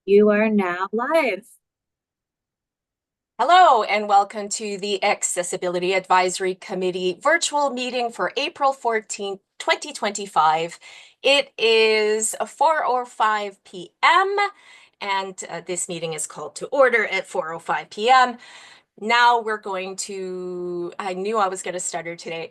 You are now live. Hello, and welcome to the Accessibility Advisory Committee virtual meeting for April 14th, 2025. It is 4:05 p.m., and this meeting is called to order at 4:05 p.m. Now we're going to, I knew I was going to stutter today.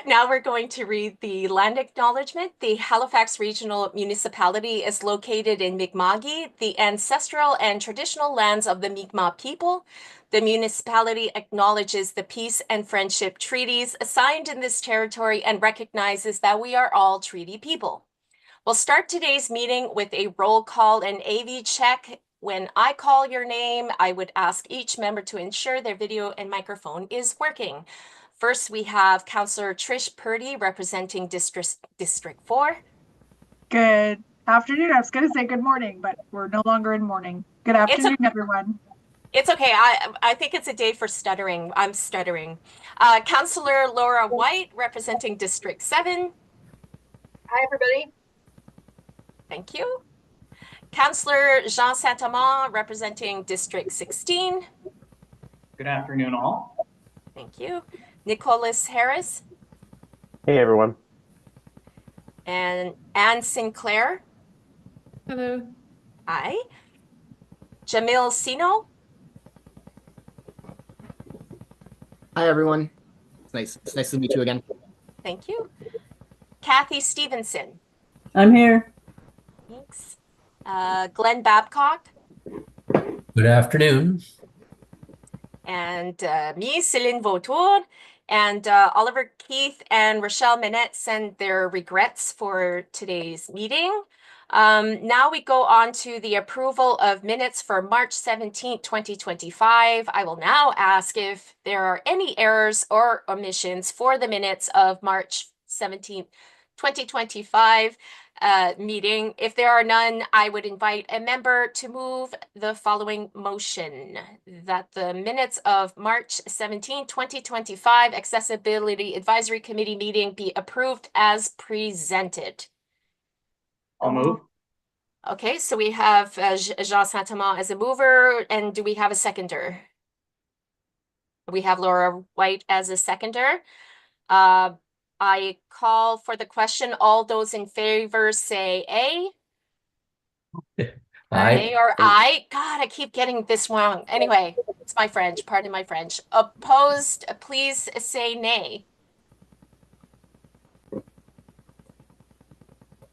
Now we're going to read the land acknowledgement. The Halifax Regional Municipality is located in Mi'kma'ki, the ancestral and traditional lands of the Mi'kmaq people. The municipality acknowledges the peace and friendship treaties signed in this territory and recognizes that we are all treaty people. We'll start today's meeting with a roll call and AV check. When I call your name, I would ask each member to ensure their video and microphone is working. First, we have Councillor Trish Purdy representing District 4. Good afternoon. I was going to say good morning, but we're no longer in morning. Good afternoon, everyone. It's okay. I think it's a day for stuttering. I'm stuttering. Councillor Laura White representing District 7. Hi, everybody. Thank you. Councillor Jean Saint-Amand representing District 16. Good afternoon, all. Thank you. Nicholas Harris. Hey, everyone. And Anne Sinclair. Hello. Hi. Jamil Sino. Hi, everyone. It's nice to meet you again. Thank you. Kathy Stevenson. I'm here. Thanks. Glenn Babcock. Good afternoon. And me, Céline Vautour. And Oliver Keith and Rochelle Minette send their regrets for today's meeting. Now we go on to the approval of minutes for March 17th, 2025. I will now ask if there are any errors or omissions for the minutes of March 17th, 2025 meeting. If there are none, I would invite a member to move the following motion: that the minutes of March 17, 2025 Accessibility Advisory Committee meeting be approved as presented. I'll move. Okay, so we have Jean Saint-Amand as a mover, and do we have a seconder? We have Laura White as a seconder. I call for the question. All those in favor say A. Aye. A or I. God, I keep getting this wrong. Anyway, it's my French. Pardon my French. Opposed, please say nay.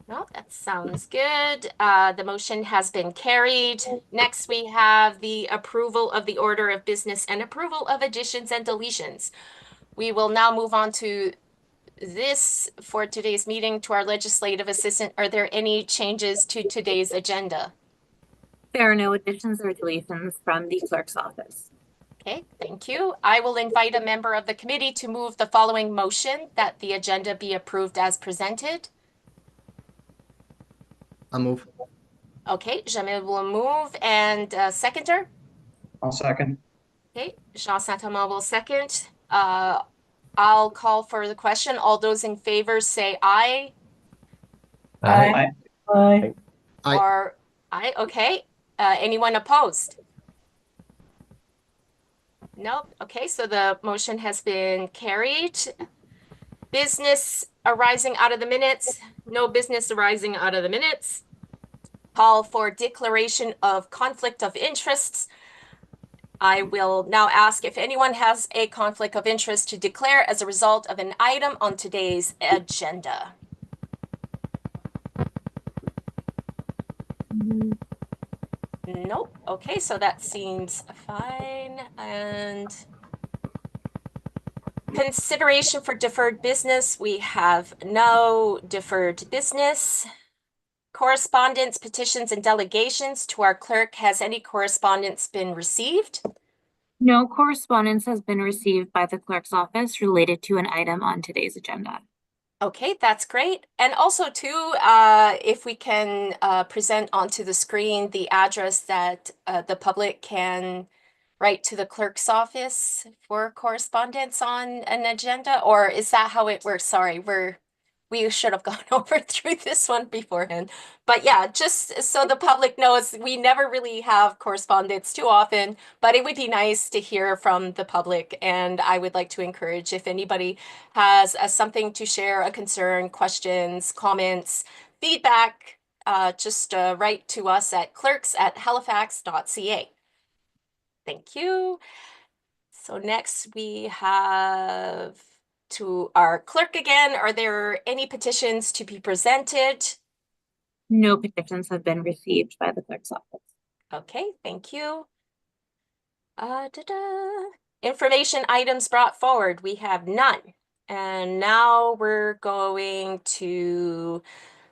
No, that sounds good. The motion has been carried. Next, we have the approval of the order of business and approval of additions and deletions. We will now move on to this for today's meeting. To our legislative assistant, are there any changes to today's agenda? There are no additions or deletions from the clerk's office. Okay, thank you. I will invite a member of the committee to move the following motion: that the agenda be approved as presented. I'll move. Okay, Jamil will move, and seconder? I'll second. Okay, Jean Saint-Amand will second. I'll call for the question. All those in favor say aye. Aye. Aye. Aye. Or aye, okay. Anyone opposed? Nope. Okay, so the motion has been carried. Business arising out of the minutes. No business arising out of the minutes. Call for declaration of conflict of interests. I will now ask if anyone has a conflict of interest to declare as a result of an item on today's agenda. Nope. Okay, so that seems fine. And consideration for deferred business. We have no deferred business. Correspondence, petitions, and delegations. To our clerk, has any correspondence been received? No correspondence has been received by the clerk's office related to an item on today's agenda. Okay, that's great. And also too, if we can present onto the screen the address that the public can write to the clerk's office for correspondence on an agenda, or is that how it works? Sorry, We should have gone over through this one beforehand. But yeah, just so the public knows, we never really have correspondence too often, but it would be nice to hear from the public. And I would like to encourage if anybody has something to share, a concern, questions, comments, feedback, just write to us at clerks@halifax.ca. Thank you. So next we have to our clerk again. Are there any petitions to be presented? No petitions have been received by the clerk's office. Okay, thank you. Information items brought forward, we have none. And now we're going to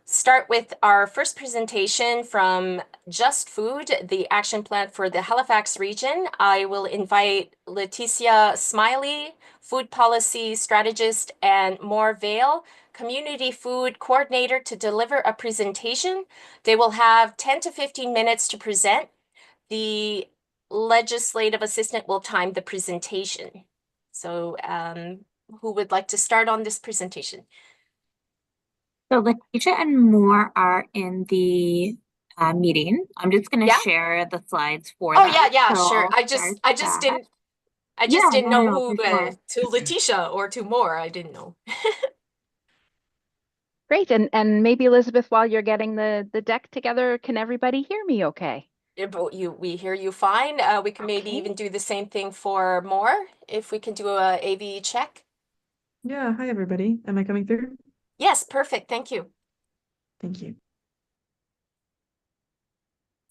start with our first presentation from Just Food, the action plan for the Halifax region. I will invite Leticia Smiley, food policy strategist, and Moore Vale, community food coordinator, to deliver a presentation. They will have 10 to 15 minutes to present. The legislative assistant will time the presentation. So who would like to start on this presentation? So Letitia and Moore are in the meeting. I'm just going to Yeah. share the slides for Oh them. yeah, So sure. I'll I just start that. didn't know No, who for sure. to Letitia or to Moore. I didn't know. Great. And maybe Elizabeth, while you're getting the deck together, can everybody hear me okay? Yeah, but we hear you fine. We can maybe Okay. even do the same thing for Moore if we can do a AV check. Yeah, hi everybody. Am I coming through? Yes, perfect. Thank you. Thank you.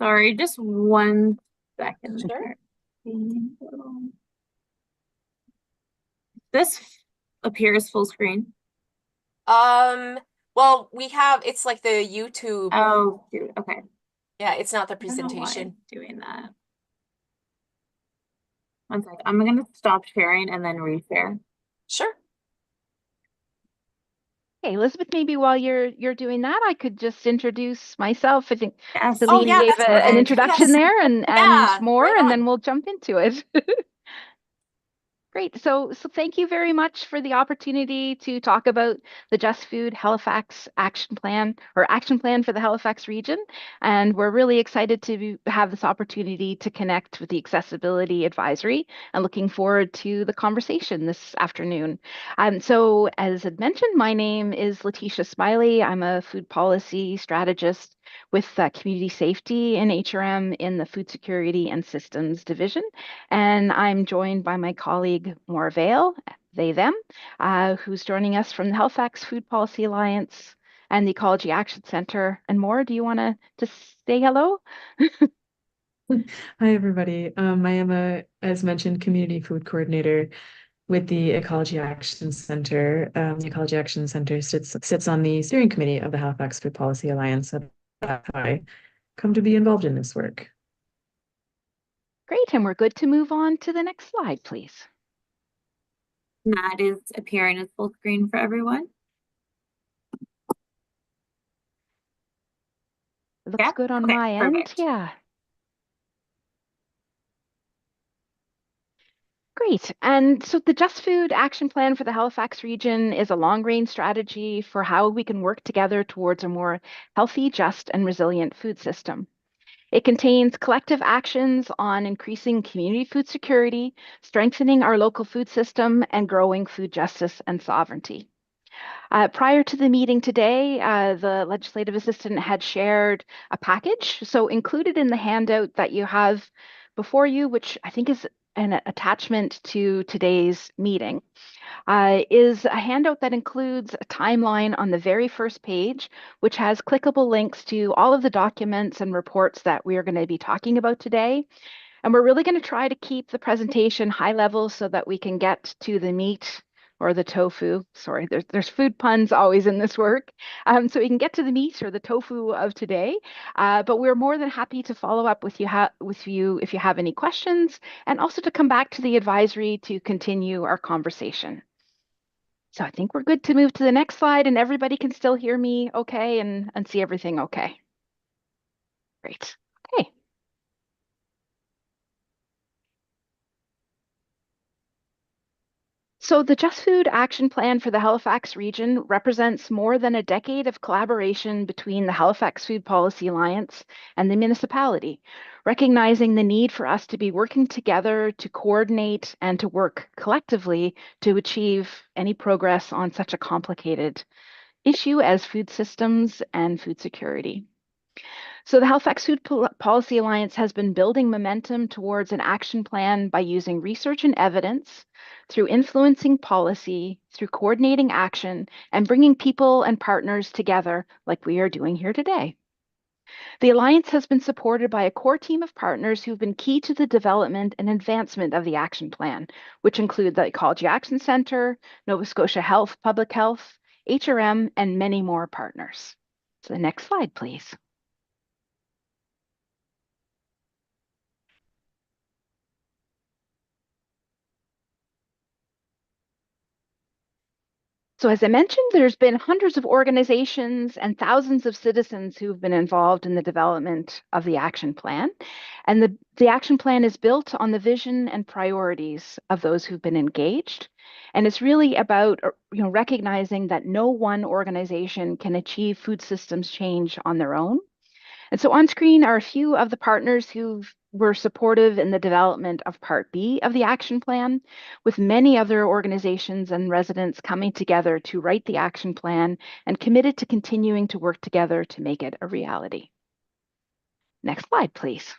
Sorry, just 1 second. Sure. This appears full screen. Well, we have, it's like the YouTube. Oh, dude. Okay. Yeah, it's not the I don't know why presentation. it's doing that. 1 second. I'm going to stop sharing and then reshare. Sure. Okay, Elizabeth, maybe while you're doing that, I could just introduce myself. I think Yes. Oh, Celine yeah, gave that's an perfect. introduction Yes. there and Yeah, more, right and on. then we'll jump into it. Great. So thank you very much for the opportunity to talk about the Just Food Halifax action plan, or action plan for the Halifax region. And we're really excited to have this opportunity to connect with the Accessibility Advisory and looking forward to the conversation this afternoon. So as I'd mentioned, my name is Letitia Smiley. I'm a food policy strategist with community safety and HRM in the Food Security and Systems Division. And I'm joined by my colleague, Moore Vale, they, them, who's joining us from the Halifax Food Policy Alliance and the Ecology Action Center. And Moore, do you want to say hello? Hi everybody. I am as mentioned, community food coordinator with the Ecology Action Center. The Ecology Action Center sits on the steering committee of the Halifax Food Policy Alliance. So that's how I come to be involved in this work. Great, and we're good to move on to the next slide, please. That is appearing as full screen for everyone. It looks Yeah? good on Okay, my perfect. end, yeah. Great. And so the Just Food Action Plan for the Halifax region is a long-range strategy for how we can work together towards a more healthy, just, and resilient food system. It contains collective actions on increasing community food security, strengthening our local food system, and growing food justice and sovereignty. Prior to the meeting today, the legislative assistant had shared a package. So included in the handout that you have before you, which I think is an attachment to today's meeting, is a handout that includes a timeline on the very first page, which has clickable links to all of the documents and reports that we are going to be talking about today. And we're really going to try to keep the presentation high level so that we can get to the meat or the tofu. Sorry, there's food puns always in this work. So we can get to the meat or the tofu of today. But we're more than happy to follow up with you if you have any questions, and also to come back to the advisory to continue our conversation. So I think we're good to move to the next slide, and everybody can still hear me okay and see everything okay. Great. Okay. So the Just Food Action Plan for the Halifax region represents more than a decade of collaboration between the Halifax Food Policy Alliance and the municipality, recognizing the need for us to be working together to coordinate and to work collectively to achieve any progress on such a complicated issue as food systems and food security. So the Halifax Food Policy Alliance has been building momentum towards an action plan by using research and evidence, through influencing policy, through coordinating action, and bringing people and partners together like we are doing here today. The Alliance has been supported by a core team of partners who've been key to the development and advancement of the action plan, which include the Ecology Action Centre, Nova Scotia Health, Public Health, HRM, and many more partners. So the next slide, please. So as I mentioned, there's been hundreds of organizations and thousands of citizens who've been involved in the development of the action plan. And the action plan is built on the vision and priorities of those who've been engaged. And it's really about recognizing that no one organization can achieve food systems change on their own. And so on screen are a few of the partners who were supportive in the development of Part B of the action plan, with many other organizations and residents coming together to write the action plan and committed to continuing to work together to make it a reality. Next slide, please.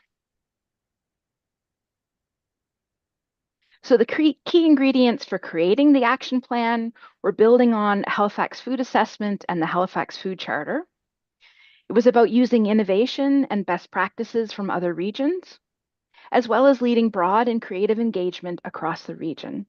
So the key ingredients for creating the action plan were building on Halifax Food Assessment and the Halifax Food Charter. It was about using innovation and best practices from other regions, as well as leading broad and creative engagement across the region.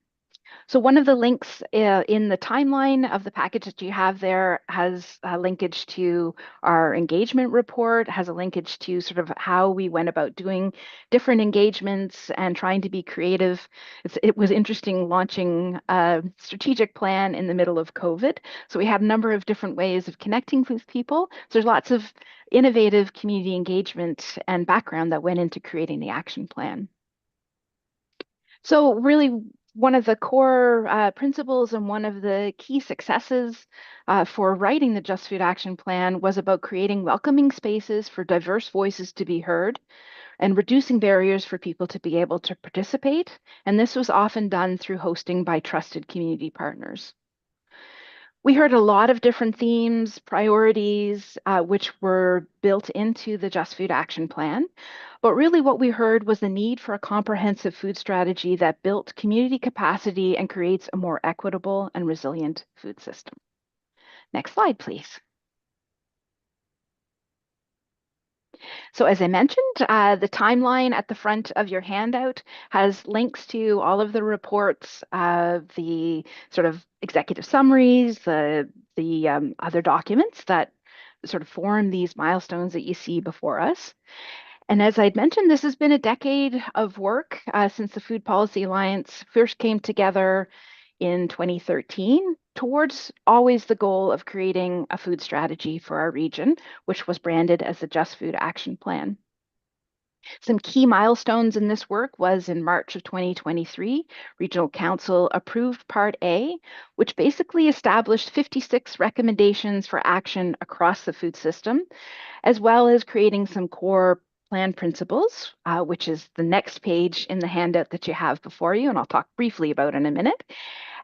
So one of the links in the timeline of the package that you have there has a linkage to our engagement report, has a linkage to sort of how we went about doing different engagements and trying to be creative. It was interesting launching a strategic plan in the middle of COVID. So we had a number of different ways of connecting with people. So there's lots of innovative community engagement and background that went into creating the action plan. So really, one of the core principles and one of the key successes for writing the Just Food Action Plan was about creating welcoming spaces for diverse voices to be heard and reducing barriers for people to be able to participate. And this was often done through hosting by trusted community partners. We heard a lot of different themes, priorities, which were built into the Just Food Action Plan. But really what we heard was the need for a comprehensive food strategy that built community capacity and creates a more equitable and resilient food system. Next slide, please. So as I mentioned, the timeline at the front of your handout has links to all of the reports, the sort of executive summaries, the other documents that sort of form these milestones that you see before us. And as I'd mentioned, this has been a decade of work since the Food Policy Alliance first came together in 2013 towards always the goal of creating a food strategy for our region, which was branded as the Just Food Action Plan. Some key milestones in this work was in March of 2023, Regional Council approved Part A, which basically established 56 recommendations for action across the food system, as well as creating some core plan principles, which is the next page in the handout that you have before you, and I'll talk briefly about in a minute.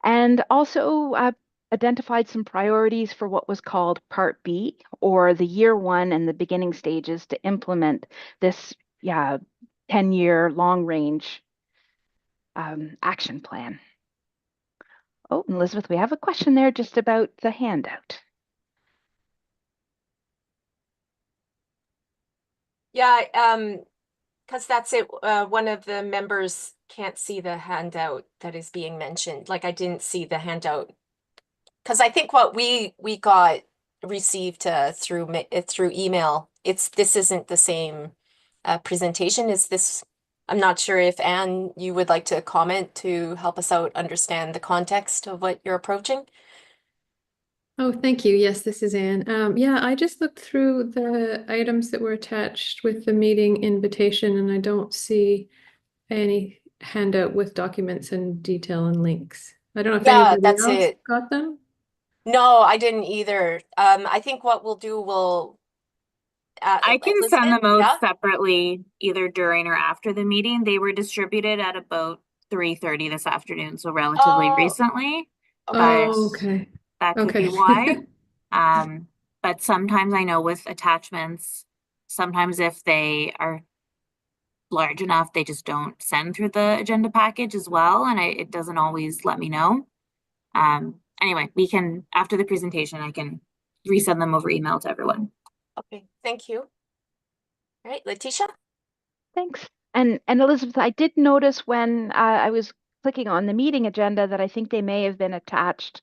And also identified some priorities for what was called Part B, or the year one and the beginning stages to implement this 10-year long-range action plan. Oh, Elizabeth, we have a question there just about the handout. Yeah, because that's it. One of the members can't see the handout that is being mentioned. Like I didn't see the handout because I think what we got received through email. This isn't the same presentation. Is this? I'm not sure if Anne, you would like to comment to help us out understand the context of what you're approaching. Oh, thank you. Yes, this is Anne. Yeah, I just looked through the items that were attached with the meeting invitation, and I don't see any handout with documents and detail and links. I don't know if Yeah, anybody that's else it. got them. No, I didn't either. I think what we'll do, I can send Elizabeth, them out yeah? separately, either during or after the meeting. They were distributed at about 3:30 this afternoon, so relatively Oh, recently. okay. But Oh, okay. that could be Okay. why. But sometimes I know with attachments, sometimes if they are large enough, they just don't send through the agenda package as well, and it doesn't always let me know. Anyway, we can, after the presentation, I can resend them over email to everyone. Okay, thank you. All right, Letitia? Thanks. And Elizabeth, I did notice when I was clicking on the meeting agenda that I think they may have been attached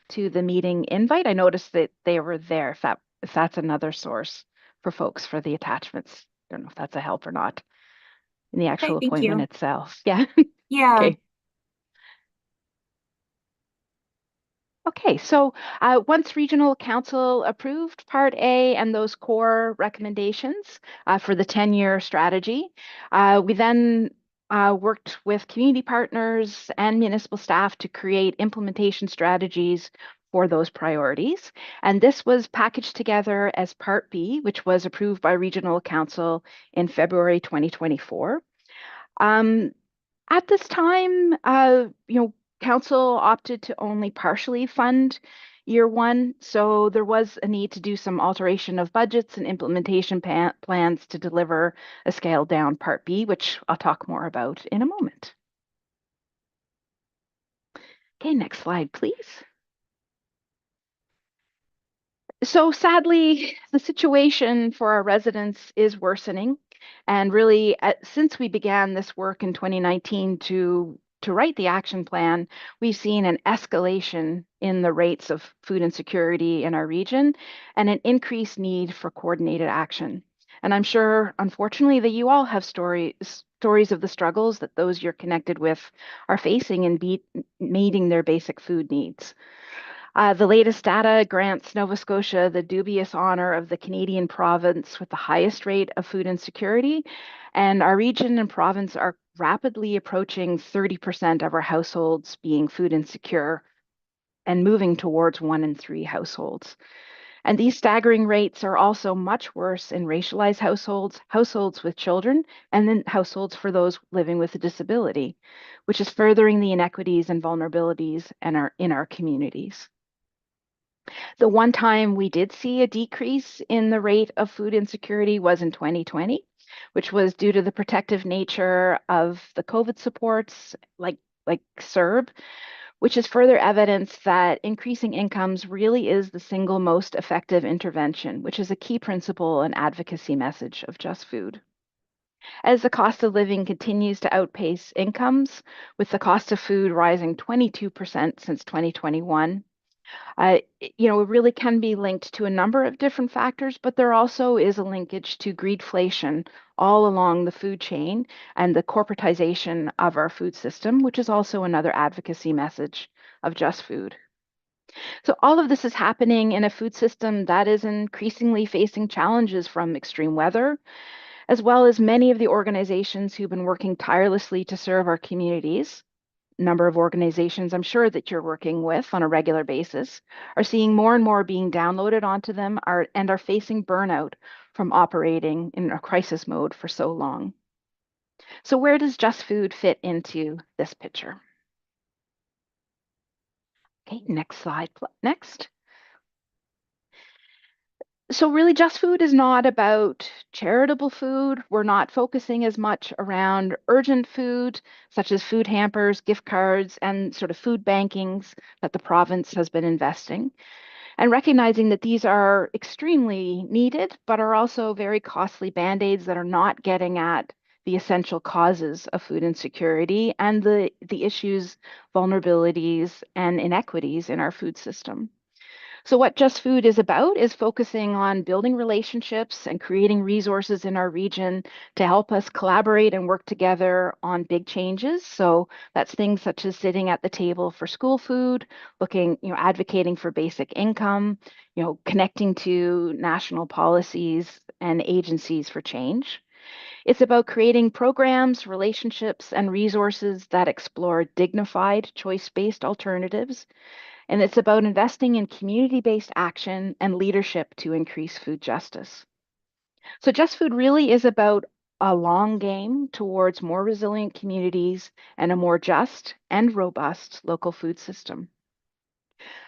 to the meeting invite. I noticed that they were there, if that's another source for folks for the attachments. Don't know if that's a help or not in the actual Okay, thank appointment you. itself. Yeah. Yeah. Okay. Okay, so once Regional Council approved Part A and those core recommendations for the 10-year strategy, we then worked with community partners and municipal staff to create implementation strategies for those priorities. And this was packaged together as Part B, which was approved by Regional Council in February 2024. At this time, council opted to only partially fund year one, so there was a need to do some alteration of budgets and implementation plans to deliver a scaled down Part B, which I'll talk more about in a moment. Okay, next slide, please. So sadly, the situation for our residents is worsening. And really, since we began this work in 2019 to write the action plan, we've seen an escalation in the rates of food insecurity in our region and an increased need for coordinated action. And I'm sure, unfortunately, that you all have stories of the struggles that those you're connected with are facing in meeting their basic food needs. The latest data grants Nova Scotia the dubious honor of the Canadian province with the highest rate of food insecurity, and our region and province are rapidly approaching 30% of our households being food insecure and moving towards 1 in 3 households. And these staggering rates are also much worse in racialized households, households with children, and then households for those living with a disability, which is furthering the inequities and vulnerabilities in our communities. The one time we did see a decrease in the rate of food insecurity was in 2020, which was due to the protective nature of the COVID supports like CERB, which is further evidence that increasing incomes really is the single most effective intervention, which is a key principle and advocacy message of Just Food. As the cost of living continues to outpace incomes, with the cost of food rising 22% since 2021, it really can be linked to a number of different factors, but there also is a linkage to greedflation all along the food chain and the corporatization of our food system, which is also another advocacy message of Just Food. So all of this is happening in a food system that is increasingly facing challenges from extreme weather, as well as many of the organizations who've been working tirelessly to serve our communities. Number of organizations I'm sure that you're working with on a regular basis are seeing more and more being downloaded onto them and are facing burnout from operating in a crisis mode for so long. So where does Just Food fit into this picture? Okay, next slide, next. So really, Just Food is not about charitable food. We're not focusing as much around urgent food, such as food hampers, gift cards, and sort of food bankings that the province has been investing. And recognizing that these are extremely needed, but are also very costly band-aids that are not getting at the essential causes of food insecurity and the issues, vulnerabilities, and inequities in our food system. So what Just Food is about is focusing on building relationships and creating resources in our region to help us collaborate and work together on big changes. So that's things such as sitting at the table for school food, advocating for basic income, connecting to national policies and agencies for change. It's about creating programs, relationships, and resources that explore dignified, choice-based alternatives. And it's about investing in community-based action and leadership to increase food justice. So Just Food really is about a long game towards more resilient communities and a more just and robust local food system.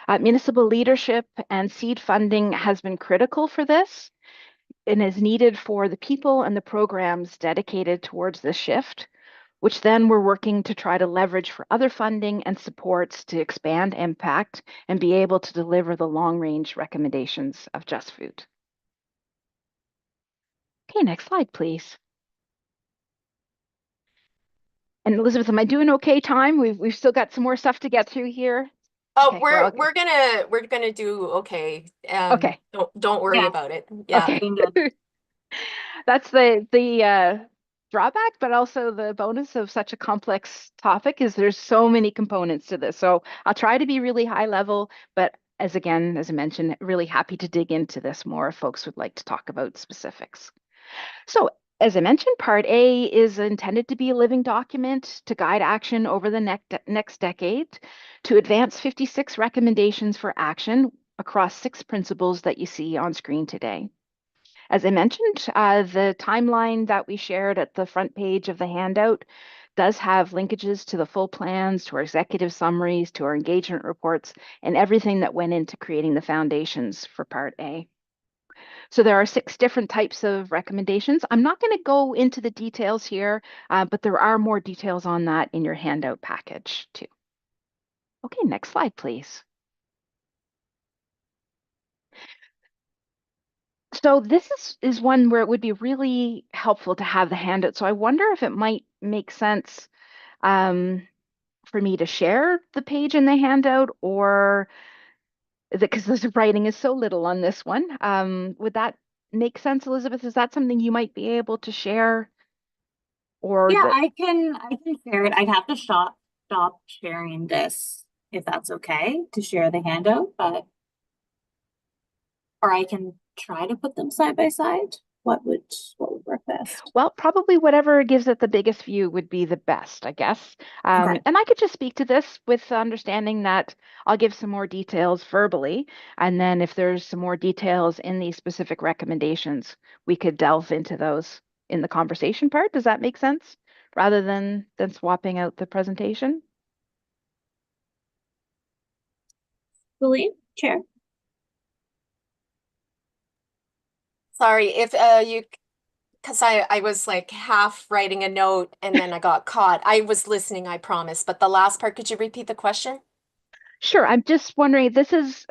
Municipal leadership and seed funding has been critical for this and is needed for the people and the programs dedicated towards this shift, which then we're working to try to leverage for other funding and supports to expand impact and be able to deliver the long-range recommendations of Just Food. Okay, next slide, please. And Elizabeth, am I doing okay time? We've still got some more stuff to get through here. Oh, Okay, we're all we're gonna do okay. Okay. Don't worry Yeah. about it. Yeah. Okay. Doing good. That's the drawback, but also the bonus of such a complex topic is there's so many components to this. So I'll try to be really high level, but as I mentioned, really happy to dig into this more if folks would like to talk about specifics. So as I mentioned, Part A is intended to be a living document to guide action over the next decade to advance 56 recommendations for action across 6 principles that you see on screen today. As I mentioned, the timeline that we shared at the front page of the handout does have linkages to the full plans, to our executive summaries, to our engagement reports, and everything that went into creating the foundations for Part A. So there are 6 different types of recommendations. I'm not going to go into the details here, but there are more details on that in your handout package too. Okay, next slide, please. So this is one where it would be really helpful to have the handout. So I wonder if it might make sense for me to share the page in the handout, or because the writing is so little on this one. Would that make sense, Elizabeth? Is that something you might be able to share? Or Yeah, the, I can share it. I'd have to stop sharing this if that's okay to share the handout, but or I can try to put them side by side. What would work best? well, probably whatever gives it the biggest view would be the best, I guess. Okay. And I could just speak to this with understanding that I'll give some more details verbally. And then if there's some more details in these specific recommendations, we could delve into those in the conversation part. Does that make sense? Rather than swapping out the presentation? William, Chair. Sorry if you, because I was like half writing a note and then I got caught. I was listening, I promise. But the last part, could you repeat the question? Sure. I'm just wondering, it's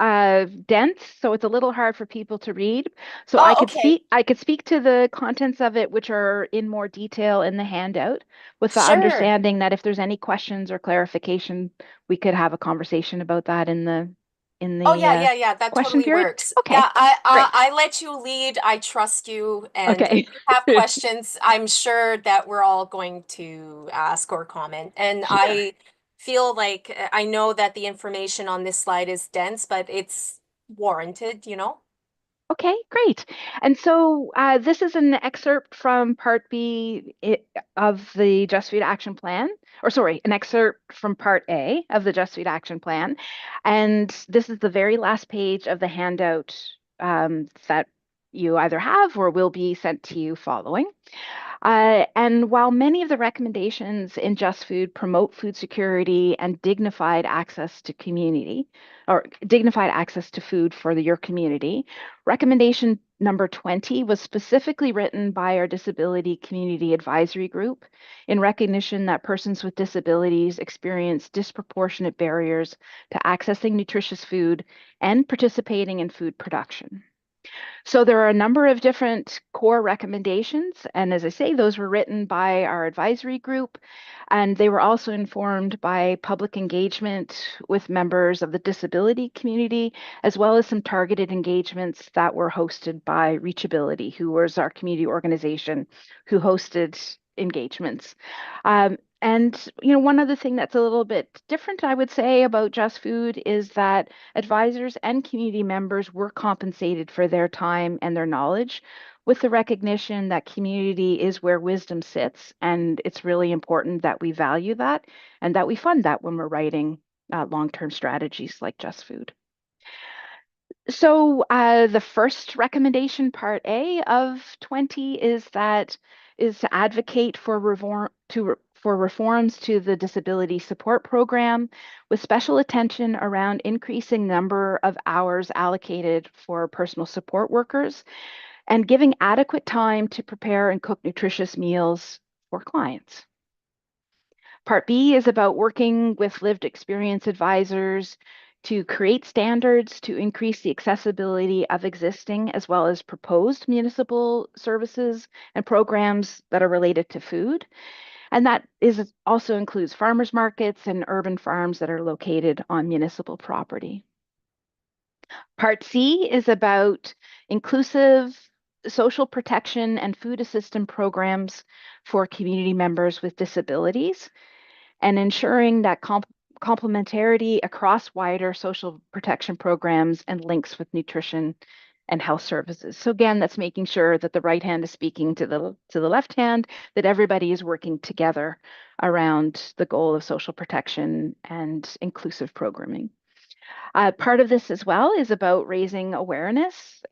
dense, so it's a little hard for people to read. So Oh, okay. I could speak to the contents of it, which are in more detail in the handout, with the Sure. understanding that if there's any questions or clarification, we could have a conversation about that in the Oh yeah. That question totally period. works. Okay, Yeah, great. I let you lead. I trust you. And Okay. if you have questions, I'm sure that we're all going to ask or comment. And Sure. I feel like I know that the information on this slide is dense, but it's warranted, you know? Okay, great. And so this is an excerpt from Part B of the Just Food Action Plan, or sorry, an excerpt from Part A of the Just Food Action Plan. And this is the very last page of the handout that you either have or will be sent to you following. And while many of the recommendations in Just Food promote food security and dignified access to community, or dignified access to food for your community, recommendation number 20 was specifically written by our Disability Community Advisory Group in recognition that persons with disabilities experience disproportionate barriers to accessing nutritious food and participating in food production. So there are a number of different core recommendations. And as I say, those were written by our advisory group, and they were also informed by public engagement with members of the disability community, as well as some targeted engagements that were hosted by Reachability, who was our community organization who hosted engagements. And one other thing that's a little bit different, I would say, about Just Food is that advisors and community members were compensated for their time and their knowledge, with the recognition that community is where wisdom sits, and it's really important that we value that and that we fund that when we're writing long-term strategies like Just Food. So the first recommendation, part A of 20, is to advocate for reforms to the disability support program, with special attention around increasing number of hours allocated for personal support workers and giving adequate time to prepare and cook nutritious meals for clients. Part B is about working with lived experience advisors to create standards to increase the accessibility of existing as well as proposed municipal services and programs that are related to food. And that also includes farmers markets and urban farms that are located on municipal property. Part C is about inclusive social protection and food assistance programs for community members with disabilities, and ensuring that complementarity across wider social protection programs and links with nutrition and health services. So again, that's making sure that the right hand is speaking to the left hand, that everybody is working together around the goal of social protection and inclusive programming. Part of this as well is about raising awareness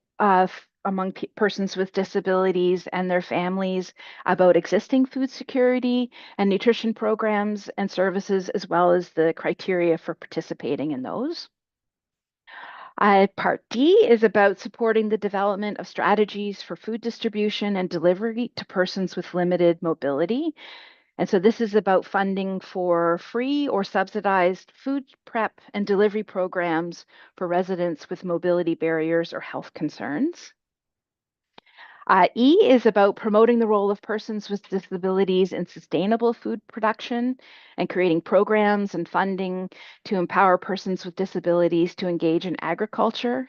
among persons with disabilities and their families about existing food security and nutrition programs and services, as well as the criteria for participating in those. Part D is about supporting the development of strategies for food distribution and delivery to persons with limited mobility. And so this is about funding for free or subsidized food prep and delivery programs for residents with mobility barriers or health concerns. E is about promoting the role of persons with disabilities in sustainable food production and creating programs and funding to empower persons with disabilities to engage in agriculture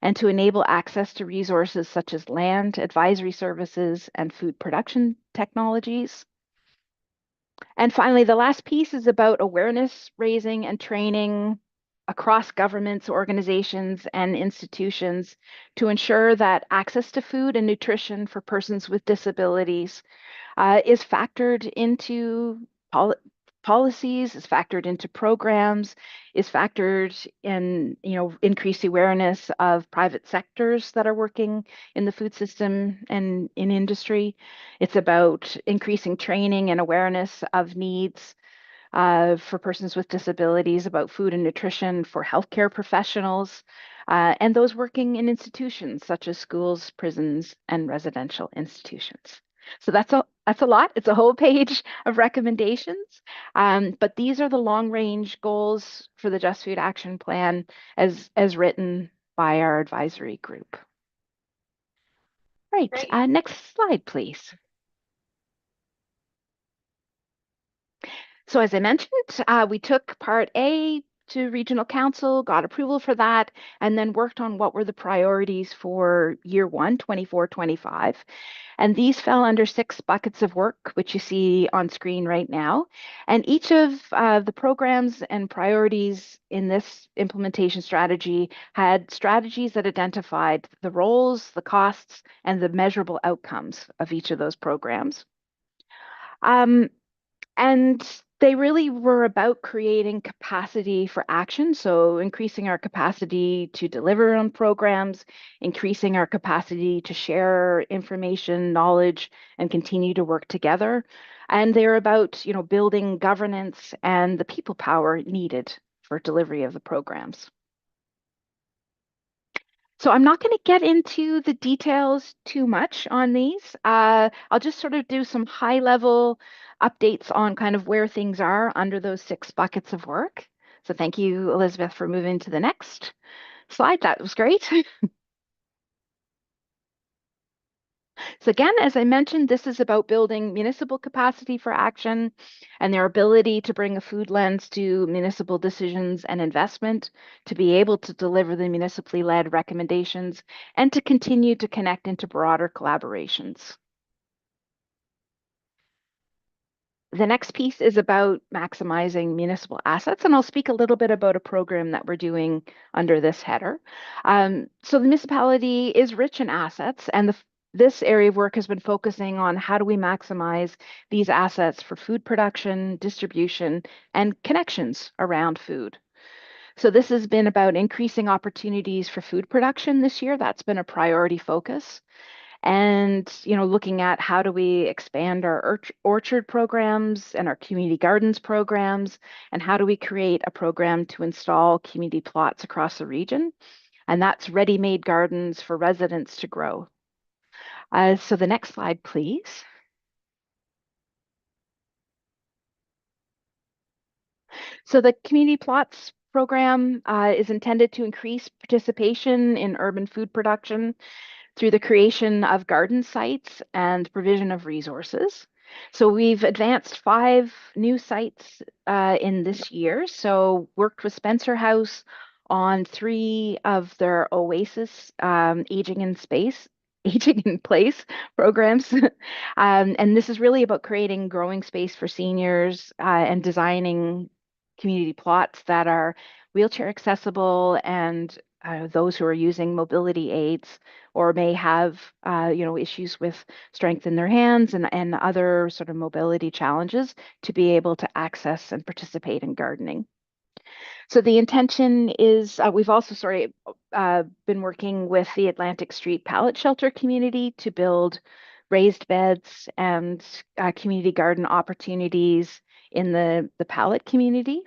and to enable access to resources such as land, advisory services, and food production technologies. And finally, the last piece is about awareness raising and training across governments, organizations, and institutions to ensure that access to food and nutrition for persons with disabilities is factored into policies, is factored into programs, is factored in, increased awareness of private sectors that are working in the food system and in industry. It's about increasing training and awareness of needs for persons with disabilities, about food and nutrition for healthcare professionals, and those working in institutions such as schools, prisons, and residential institutions. So that's a lot. It's a whole page of recommendations, but these are the long-range goals for the Just Food Action Plan as written by our advisory group. Right, next slide, please. So as I mentioned, we took Part A to Regional Council, got approval for that, and then worked on what were the priorities for year 1, 24-25. And these fell under 6 buckets of work, which you see on screen right now. And each of the programs and priorities in this implementation strategy had strategies that identified the roles, the costs, and the measurable outcomes of each of those programs. And they really were about creating capacity for action. So increasing our capacity to deliver on programs, increasing our capacity to share information, knowledge, and continue to work together. And they're about, building governance and the people power needed for delivery of the programs. So I'm not going to get into the details too much on these. I'll just sort of do some high level updates on kind of where things are under those 6 buckets of work. So thank you, Elizabeth, for moving to the next slide. That was great. So again, as I mentioned, this is about building municipal capacity for action and their ability to bring a food lens to municipal decisions and investment, to be able to deliver the municipally led recommendations, and to continue to connect into broader collaborations. The next piece is about maximizing municipal assets, and I'll speak a little bit about a program that we're doing under this header. So the municipality is rich in assets, and this area of work has been focusing on how do we maximize these assets for food production, distribution, and connections around food. So this has been about increasing opportunities for food production this year. That's been a priority focus. And, looking at how do we expand our orchard programs and our community gardens programs, and how do we create a program to install community plots across the region. And that's ready-made gardens for residents to grow. So the next slide, please. So the community plots program is intended to increase participation in urban food production through the creation of garden sites and provision of resources. So we've advanced 5 new sites in this year. So worked with Spencer House on 3 of their Oasis aging in place programs. And this is really about creating growing space for seniors and designing community plots that are wheelchair accessible and those who are using mobility aids or may have issues with strength in their hands and other sort of mobility challenges to be able to access and participate in gardening. So the intention is we've also been working with the Atlantic Street Pallet Shelter community to build raised beds and community garden opportunities in the pallet community.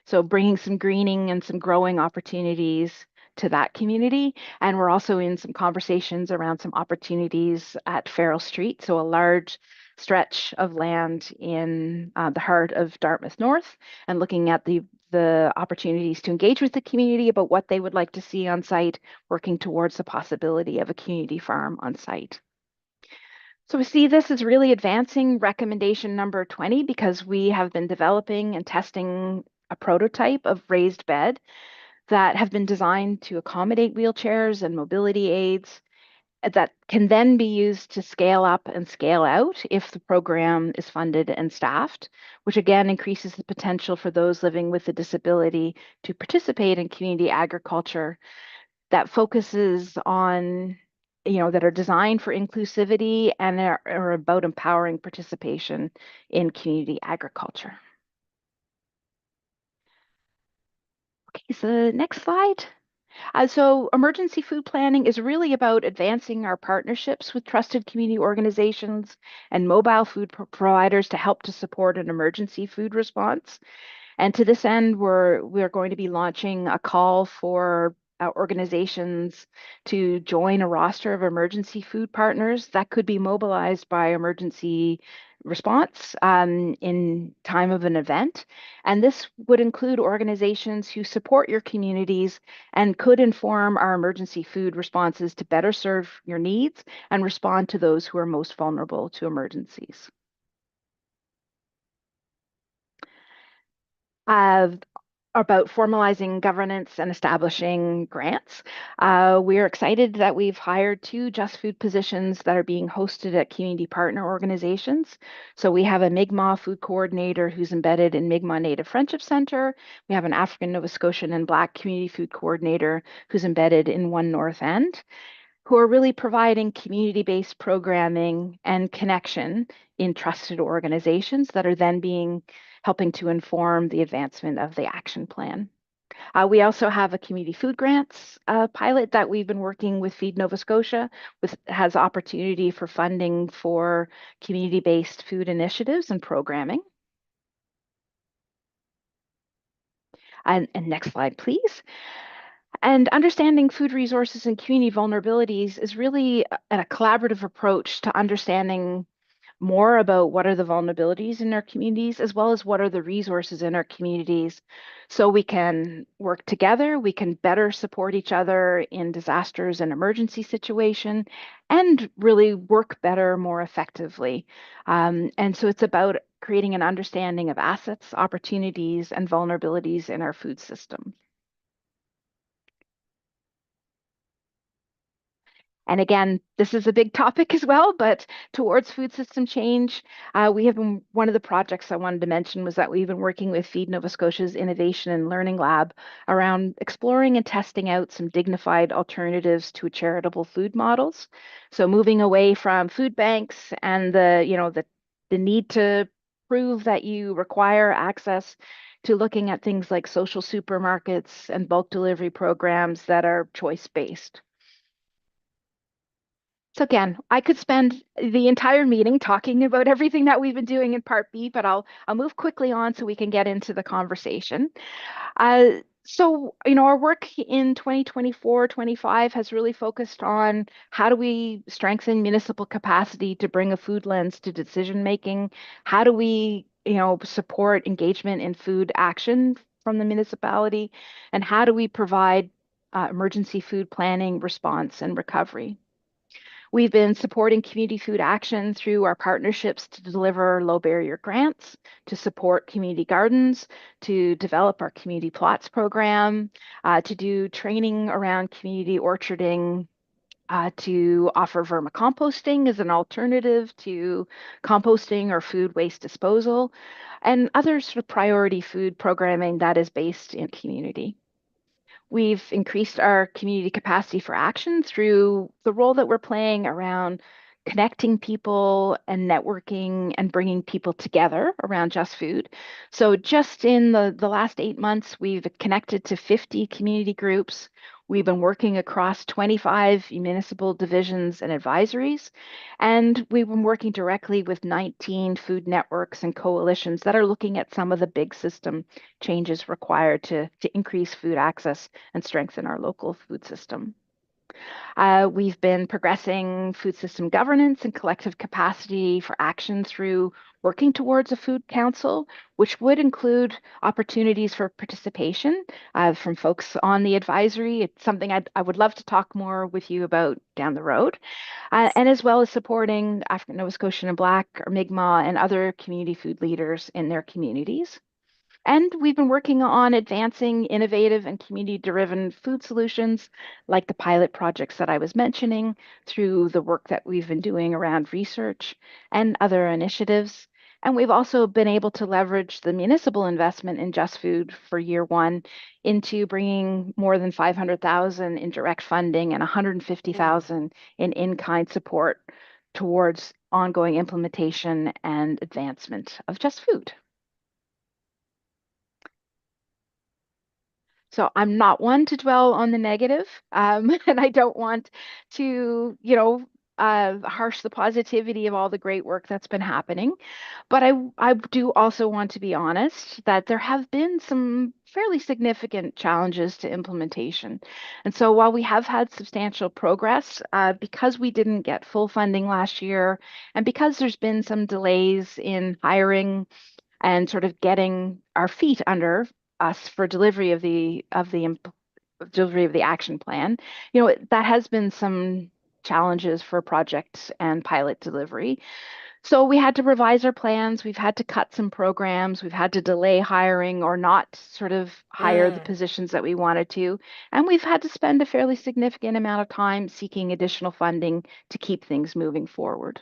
So bringing some greening and some growing opportunities to that community. And we're also in some conversations around some opportunities at Farrell Street. So a large stretch of land in the heart of Dartmouth North, and looking at the opportunities to engage with the community about what they would like to see on site, working towards the possibility of a community farm on site. So we see this as really advancing recommendation number 20 because we have been developing and testing a prototype of raised bed that have been designed to accommodate wheelchairs and mobility aids that can then be used to scale up and scale out if the program is funded and staffed, which again increases the potential for those living with a disability to participate in community agriculture that focuses on, that are designed for inclusivity and are about empowering participation in community agriculture. Okay, so next slide. So emergency food planning is really about advancing our partnerships with trusted community organizations and mobile food providers to help to support an emergency food response. And to this end, we're going to be launching a call for organizations to join a roster of emergency food partners that could be mobilized by emergency response in time of an event. And this would include organizations who support your communities and could inform our emergency food responses to better serve your needs and respond to those who are most vulnerable to emergencies. About formalizing governance and establishing grants. We are excited that we've hired 2 Just Food positions that are being hosted at community partner organizations. So we have a Mi'kmaq food coordinator who's embedded in Mi'kmaq Native Friendship Center. We have an African Nova Scotian and Black community food coordinator who's embedded in One North End, who are really providing community-based programming and connection in trusted organizations that are then helping to inform the advancement of the action plan. We also have a community food grants pilot that we've been working with Feed Nova Scotia, has opportunity for funding for community-based food initiatives and programming. And next slide, please. And understanding food resources and community vulnerabilities is really a collaborative approach to understanding more about what are the vulnerabilities in our communities, as well as what are the resources in our communities, so we can work together, we can better support each other in disasters and emergency situation, and really work better, more effectively. And so it's about creating an understanding of assets, opportunities, and vulnerabilities in our food system. And again, this is a big topic as well, but towards food system change, we have been, one of the projects I wanted to mention was that we've been working with Feed Nova Scotia's Innovation and Learning Lab around exploring and testing out some dignified alternatives to charitable food models. So moving away from food banks and the need to prove that you require access to looking at things like social supermarkets and bulk delivery programs that are choice-based. So again, I could spend the entire meeting talking about everything that we've been doing in Part B, but I'll move quickly on so we can get into the conversation. So, our work in 2024-25 has really focused on how do we strengthen municipal capacity to bring a food lens to decision making? How do we, support engagement in food action from the municipality? And how do we provide emergency food planning, response, and recovery? We've been supporting community food action through our partnerships to deliver low barrier grants, to support community gardens, to develop our community plots program, to do training around community orcharding, to offer vermicomposting as an alternative to composting or food waste disposal, and other sort of priority food programming that is based in community. We've increased our community capacity for action through the role that we're playing around connecting people and networking and bringing people together around Just Food. So just in the last 8 months, we've connected to 50 community groups. We've been working across 25 municipal divisions and advisories, and we've been working directly with 19 food networks and coalitions that are looking at some of the big system changes required to increase food access and strengthen our local food system. We've been progressing food system governance and collective capacity for action through working towards a food council, which would include opportunities for participation from folks on the advisory. It's something I would love to talk more with you about down the road, and as well as supporting African Nova Scotian and Black, or Mi'kmaq, and other community food leaders in their communities. And we've been working on advancing innovative and community-driven food solutions, like the pilot projects that I was mentioning, through the work that we've been doing around research and other initiatives. And we've also been able to leverage the municipal investment in Just Food for year one into bringing more than 500,000 in direct funding and 150,000 in-kind support towards ongoing implementation and advancement of Just Food. So I'm not one to dwell on the negative, and I don't want to, harsh the positivity of all the great work that's been happening. But I do also want to be honest that there have been some fairly significant challenges to implementation. And so while we have had substantial progress, because we didn't get full funding last year, and because there's been some delays in hiring and sort of getting our feet under us for delivery of the action plan, that has been some challenges for project and pilot delivery. So we had to revise our plans. We've had to cut some programs. We've had to delay hiring or not sort of hire the positions that we wanted to. And we've had to spend a fairly significant amount of time seeking additional funding to keep things moving forward.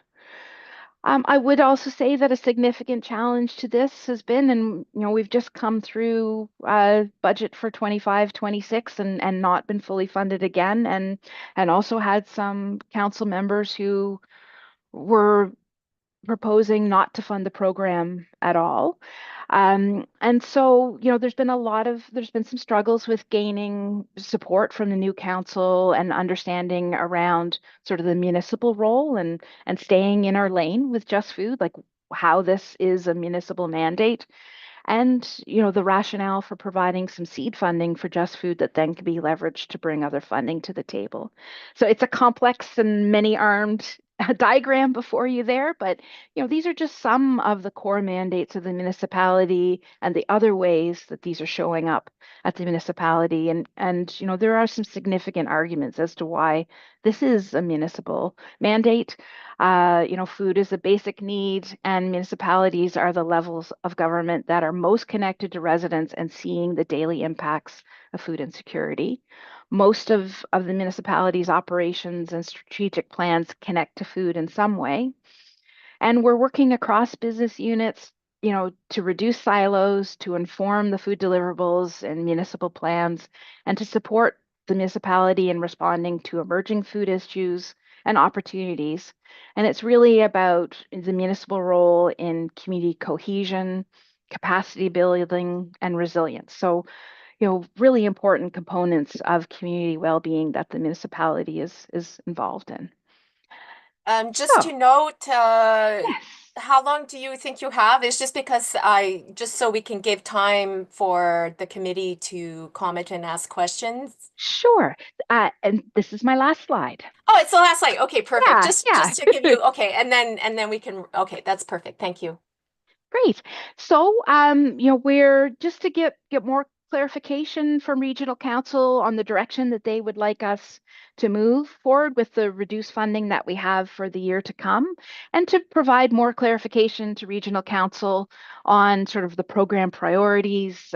I would also say that a significant challenge to this has been, and we've just come through budget for 25-26 and not been fully funded again, and also had some council members who were proposing not to fund the program at all. And so, there's been some struggles with gaining support from the new council and understanding around sort of the municipal role and staying in our lane with Just Food, like how this is a municipal mandate. And, the rationale for providing some seed funding for Just Food that then can be leveraged to bring other funding to the table. So it's a complex and many-armed diagram before you there, but these are just some of the core mandates of the municipality and the other ways that these are showing up at the municipality. And there are some significant arguments as to why this is a municipal mandate. Food is a basic need, and municipalities are the levels of government that are most connected to residents and seeing the daily impacts of food insecurity. Most of the municipality's operations and strategic plans connect to food in some way. And we're working across business units, to reduce silos, to inform the food deliverables and municipal plans, and to support the municipality in responding to emerging food issues and opportunities. And it's really about the municipal role in community cohesion, capacity building, and resilience. So, really important components of community well-being that the municipality is involved in. Just So, to note, yes. how long do you think you have? It's just because just so we can give time for the committee to comment and ask questions. Sure. And this is my last slide. Oh, it's the last slide. Okay, perfect. Yeah, Just to give you, okay, and then we can, okay, that's perfect. Thank you. Great. So, we're just to get more clarification from Regional Council on the direction that they would like us to move forward with the reduced funding that we have for the year to come, and to provide more clarification to Regional Council on sort of the program priorities,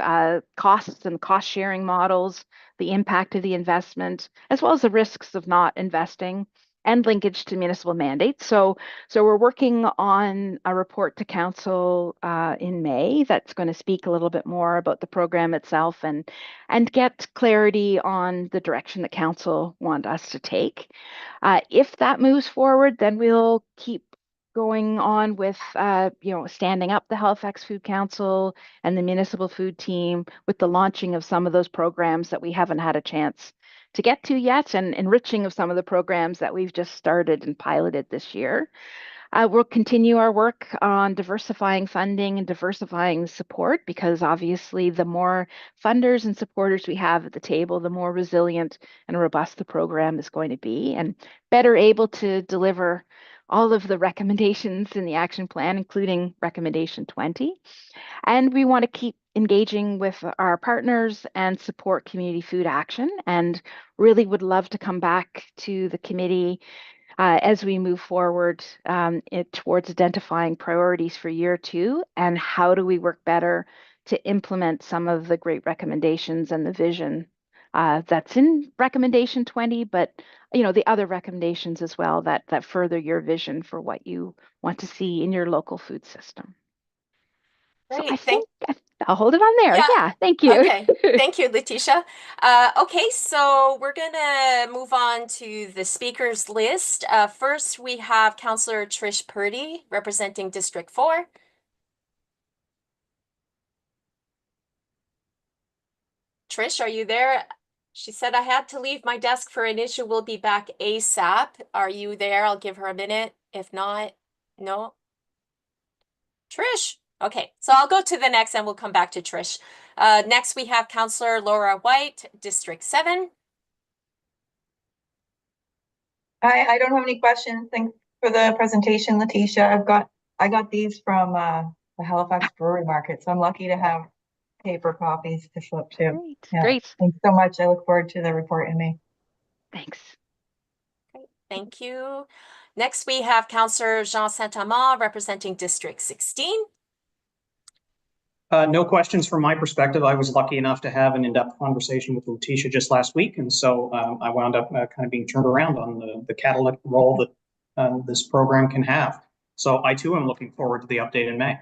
costs and cost sharing models, the impact of the investment, as well as the risks of not investing and linkage to municipal mandates. So we're working on a report to council in May that's going to speak a little bit more about the program itself and get clarity on the direction that council want us to take. If that moves forward, then we'll keep going on with standing up the Halifax Food Council and the municipal food team with the launching of some of those programs that we haven't had a chance to get to yet, and enriching of some of the programs that we've just started and piloted this year. We'll continue our work on diversifying funding and diversifying support, because obviously the more funders and supporters we have at the table, the more resilient and robust the program is going to be, and better able to deliver all of the recommendations in the action plan, including recommendation 20. And we want to keep engaging with our partners and support community food action, and really would love to come back to the committee as we move forward towards identifying priorities for year 2, and how do we work better to implement some of the great recommendations and the vision that's in recommendation 20, but the other recommendations as well that further your vision for what you want to see in your local food system. So Great. I think I'll hold it on there. Yeah, thank you. Okay, thank you, Letitia. Okay, so we're gonna move on to the speakers list. First, we have Councillor Trish Purdy representing District 4. Trish, are you there? She said, I had to leave my desk for an issue. We'll be back ASAP. Are you there? I'll give her a minute. If not, no. Trish. Okay, so I'll go to the next and we'll come back to Trish. Next, we have Councillor Laura White, District 7. I don't have any questions. Thanks for the presentation, Letitia. I got these from the Halifax Brewery Market, so I'm lucky to have paper copies to flip to. Great, Yeah. great. Thanks so much. I look forward to the report in May. Thanks. Great, thank you. Next, we have Councillor Jean Saint-Amand representing District 16. No questions from my perspective. I was lucky enough to have an in-depth conversation with Letitia just last week, and so I wound up kind of being turned around on the catalytic role that this program can have. So I too am looking forward to the update in May.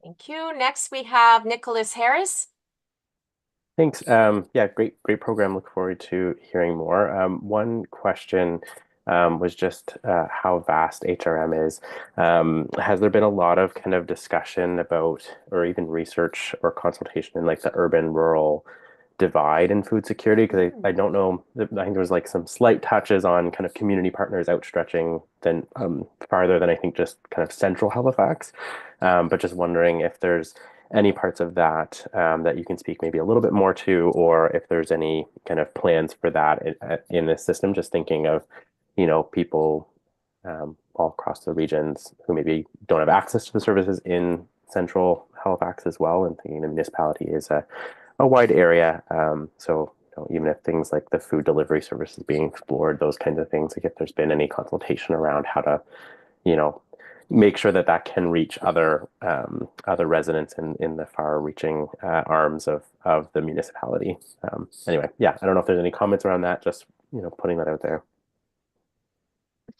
Thank you. Next, we have Nicholas Harris. Thanks. Yeah, great program. Look forward to hearing more. One question was just how vast HRM is. Has there been a lot of kind of discussion about, or even research or consultation in like the urban-rural divide in food security? Because I don't know, I think there was like some slight touches on kind of community partners outstretching then farther than I think just kind of central Halifax. But just wondering if there's any parts of that that you can speak maybe a little bit more to, or if there's any kind of plans for that in this system, just thinking of, people all across the regions who maybe don't have access to the services in central Halifax as well, and thinking the municipality is a wide area. So even if things like the food delivery services being explored, those kinds of things, like if there's been any consultation around how to, make sure that can reach other residents in the far-reaching arms of of the municipality. Anyway, yeah, I don't know if there's any comments around that, just, putting that out there.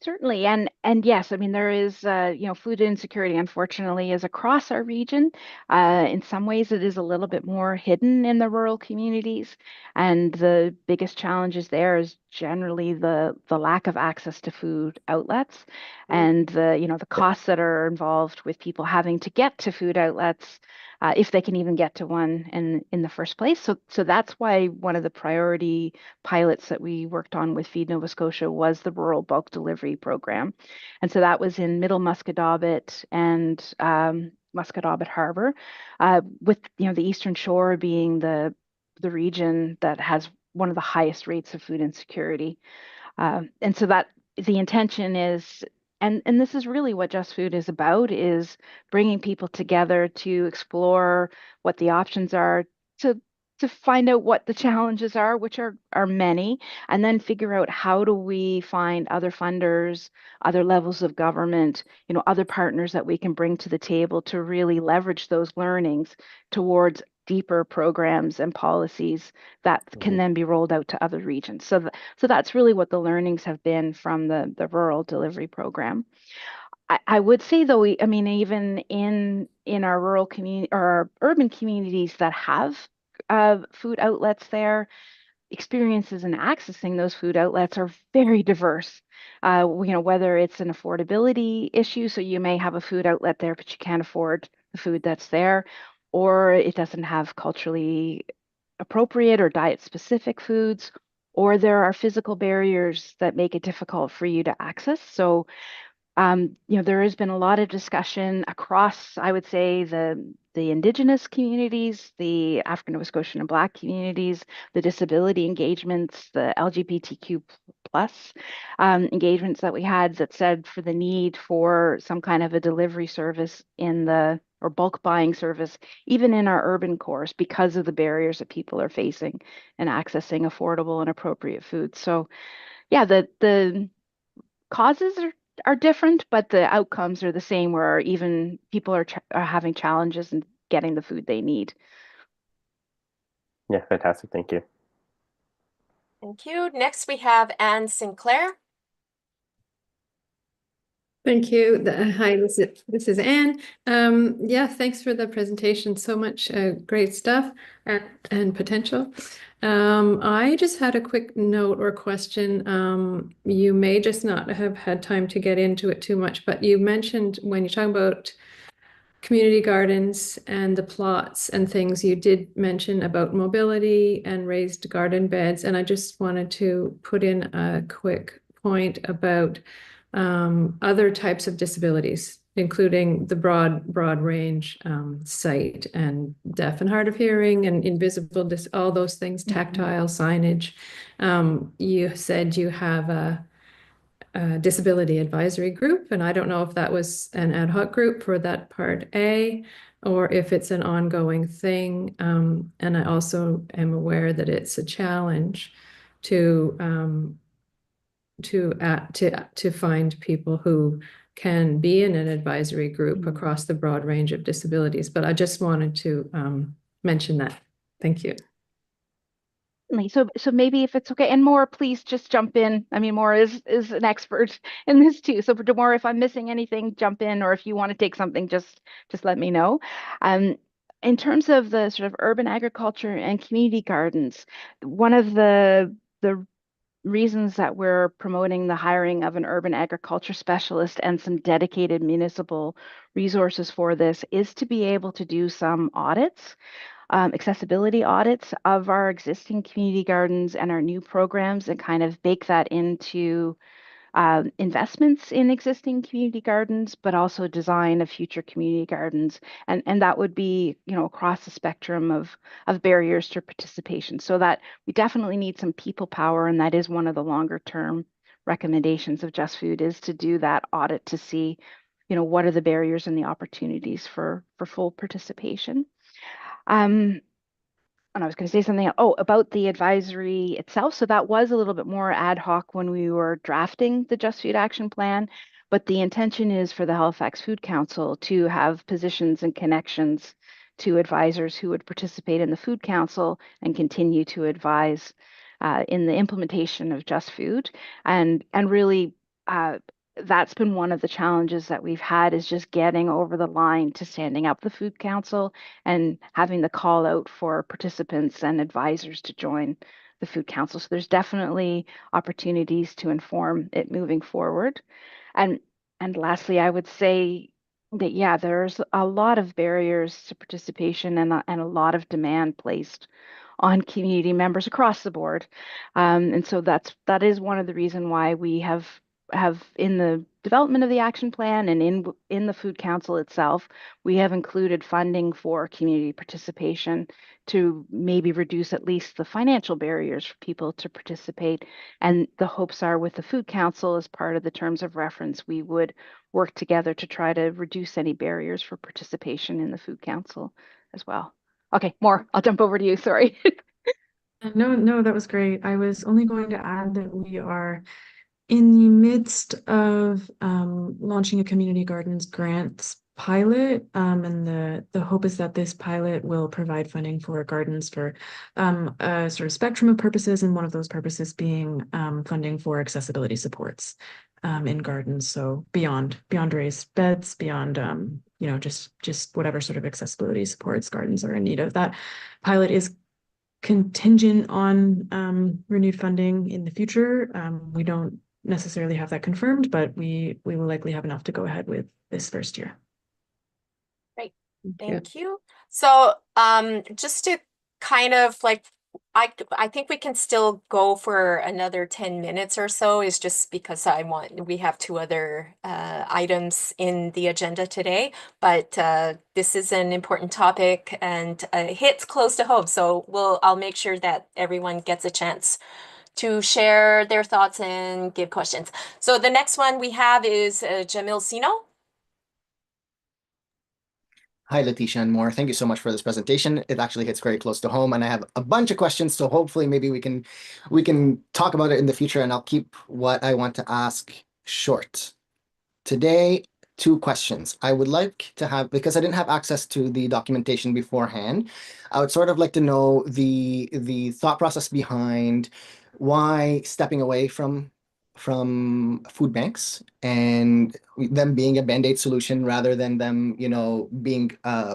Certainly, and yes, I mean there is food insecurity unfortunately is across our region. In some ways, it is a little bit more hidden in the rural communities, and the biggest challenges there is generally the lack of access to food outlets, and the costs that are involved with people having to get to food outlets. If they can even get to one in the first place. So that's why one of the priority pilots that we worked on with Feed Nova Scotia was the rural bulk delivery program. And so that was in Middle Musquodoboit and Musquodoboit Harbor, with the Eastern Shore being the region that has one of the highest rates of food insecurity. And so that the intention is, and this is really what Just Food is about, is bringing people together to explore what the options are, to find out what the challenges are, which are many, and then figure out how do we find other funders, other levels of government, other partners that we can bring to the table to really leverage those learnings towards deeper programs and policies that can then be rolled out to other regions. So that's really what the learnings have been from the rural delivery program. I would say though, even in our rural community or our urban communities that have food outlets there, experiences in accessing those food outlets are very diverse. Whether it's an affordability issue, so you may have a food outlet there, but you can't afford the food that's there, or it doesn't have culturally appropriate or diet specific foods, or there are physical barriers that make it difficult for you to access. So there has been a lot of discussion across, I would say, the Indigenous communities, the African Nova Scotian and Black communities, the disability engagements, the LGBTQ plus engagements that we had that said for the need for some kind of a delivery service or bulk buying service, even in our urban cores, because of the barriers that people are facing in accessing affordable and appropriate food. So yeah, the causes are different, but the outcomes are the same, where even people are having challenges in getting the food they need. Yeah, fantastic. Thank you. Thank you. Next, we have Anne Sinclair. Thank you. Hi, this is Anne. Yeah, thanks for the presentation. So much great stuff and potential. I just had a quick note or question. You may just not have had time to get into it too much, but you mentioned when you're talking about community gardens and the plots and things, you did mention about mobility and raised garden beds. And I just wanted to put in a quick point about other types of disabilities, including the broad range sight and deaf and hard of hearing and invisible, all those things, tactile signage. You said you have a disability advisory group, and I don't know if that was an ad hoc group for that part A, or if it's an ongoing thing. And I also am aware that it's a challenge to find people who can be in an advisory group across the broad range of disabilities. But I just wanted to mention that. Thank you. So maybe if it's okay, and Maura, please just jump in. I mean, Maura is an expert in this too. So for Maura, if I'm missing anything, jump in, or if you want to take something, just let me know. In terms of the sort of urban agriculture and community gardens, one of the reasons that we're promoting the hiring of an urban agriculture specialist and some dedicated municipal resources for this is to be able to do some audits, accessibility audits of our existing community gardens and our new programs, and kind of bake that into investments in existing community gardens, but also design of future community gardens. And that would be, across the spectrum of barriers to participation. So that we definitely need some people power, and that is one of the longer term recommendations of Just Food, is to do that audit to see, what are the barriers and the opportunities for full participation. And I was going to say something about the advisory itself. So that was a little bit more ad hoc when we were drafting the Just Food Action Plan, but the intention is for the Halifax Food Council to have positions and connections to advisors who would participate in the Food Council and continue to advise in the implementation of Just Food. And really, that's been one of the challenges that we've had, is just getting over the line to standing up the Food Council and having the call out for participants and advisors to join the Food Council. So there's definitely opportunities to inform it moving forward. And lastly, I would say that, yeah, there's a lot of barriers to participation and a lot of demand placed on community members across the board. And so that is one of the reasons why we have in the development of the action plan and in the Food Council itself, we have included funding for community participation to maybe reduce at least the financial barriers for people to participate. And the hopes are, with the Food Council as part of the terms of reference, we would work together to try to reduce any barriers for participation in the Food Council as well. Okay, more. I'll jump over to you. Sorry. No, that was great. I was only going to add that we are in the midst of launching a community gardens grants pilot, and the hope is that this pilot will provide funding for gardens for a sort of spectrum of purposes, and one of those purposes being funding for accessibility supports in gardens. So beyond raised beds, beyond just whatever sort of accessibility supports gardens are in need of. That pilot is contingent on renewed funding in the future. We don't necessarily have that confirmed, but we will likely have enough to go ahead with this first year. Great, thank you. So just to kind of like, I think we can still go for another 10 minutes or so, is just because we have two other items in the agenda today, but this is an important topic and hits close to home. So I'll make sure that everyone gets a chance to share their thoughts and give questions. So the next one we have is Jamil Sino. Hi, Letitia and Moore. Thank you so much for this presentation. It actually hits very close to home, and I have a bunch of questions. So hopefully, maybe we can talk about it in the future, and I'll keep what I want to ask short. Today, 2 questions. I would like to have, because I didn't have access to the documentation beforehand, I would sort of like to know the thought process behind why stepping away from food banks and them being a band-aid solution rather than them, being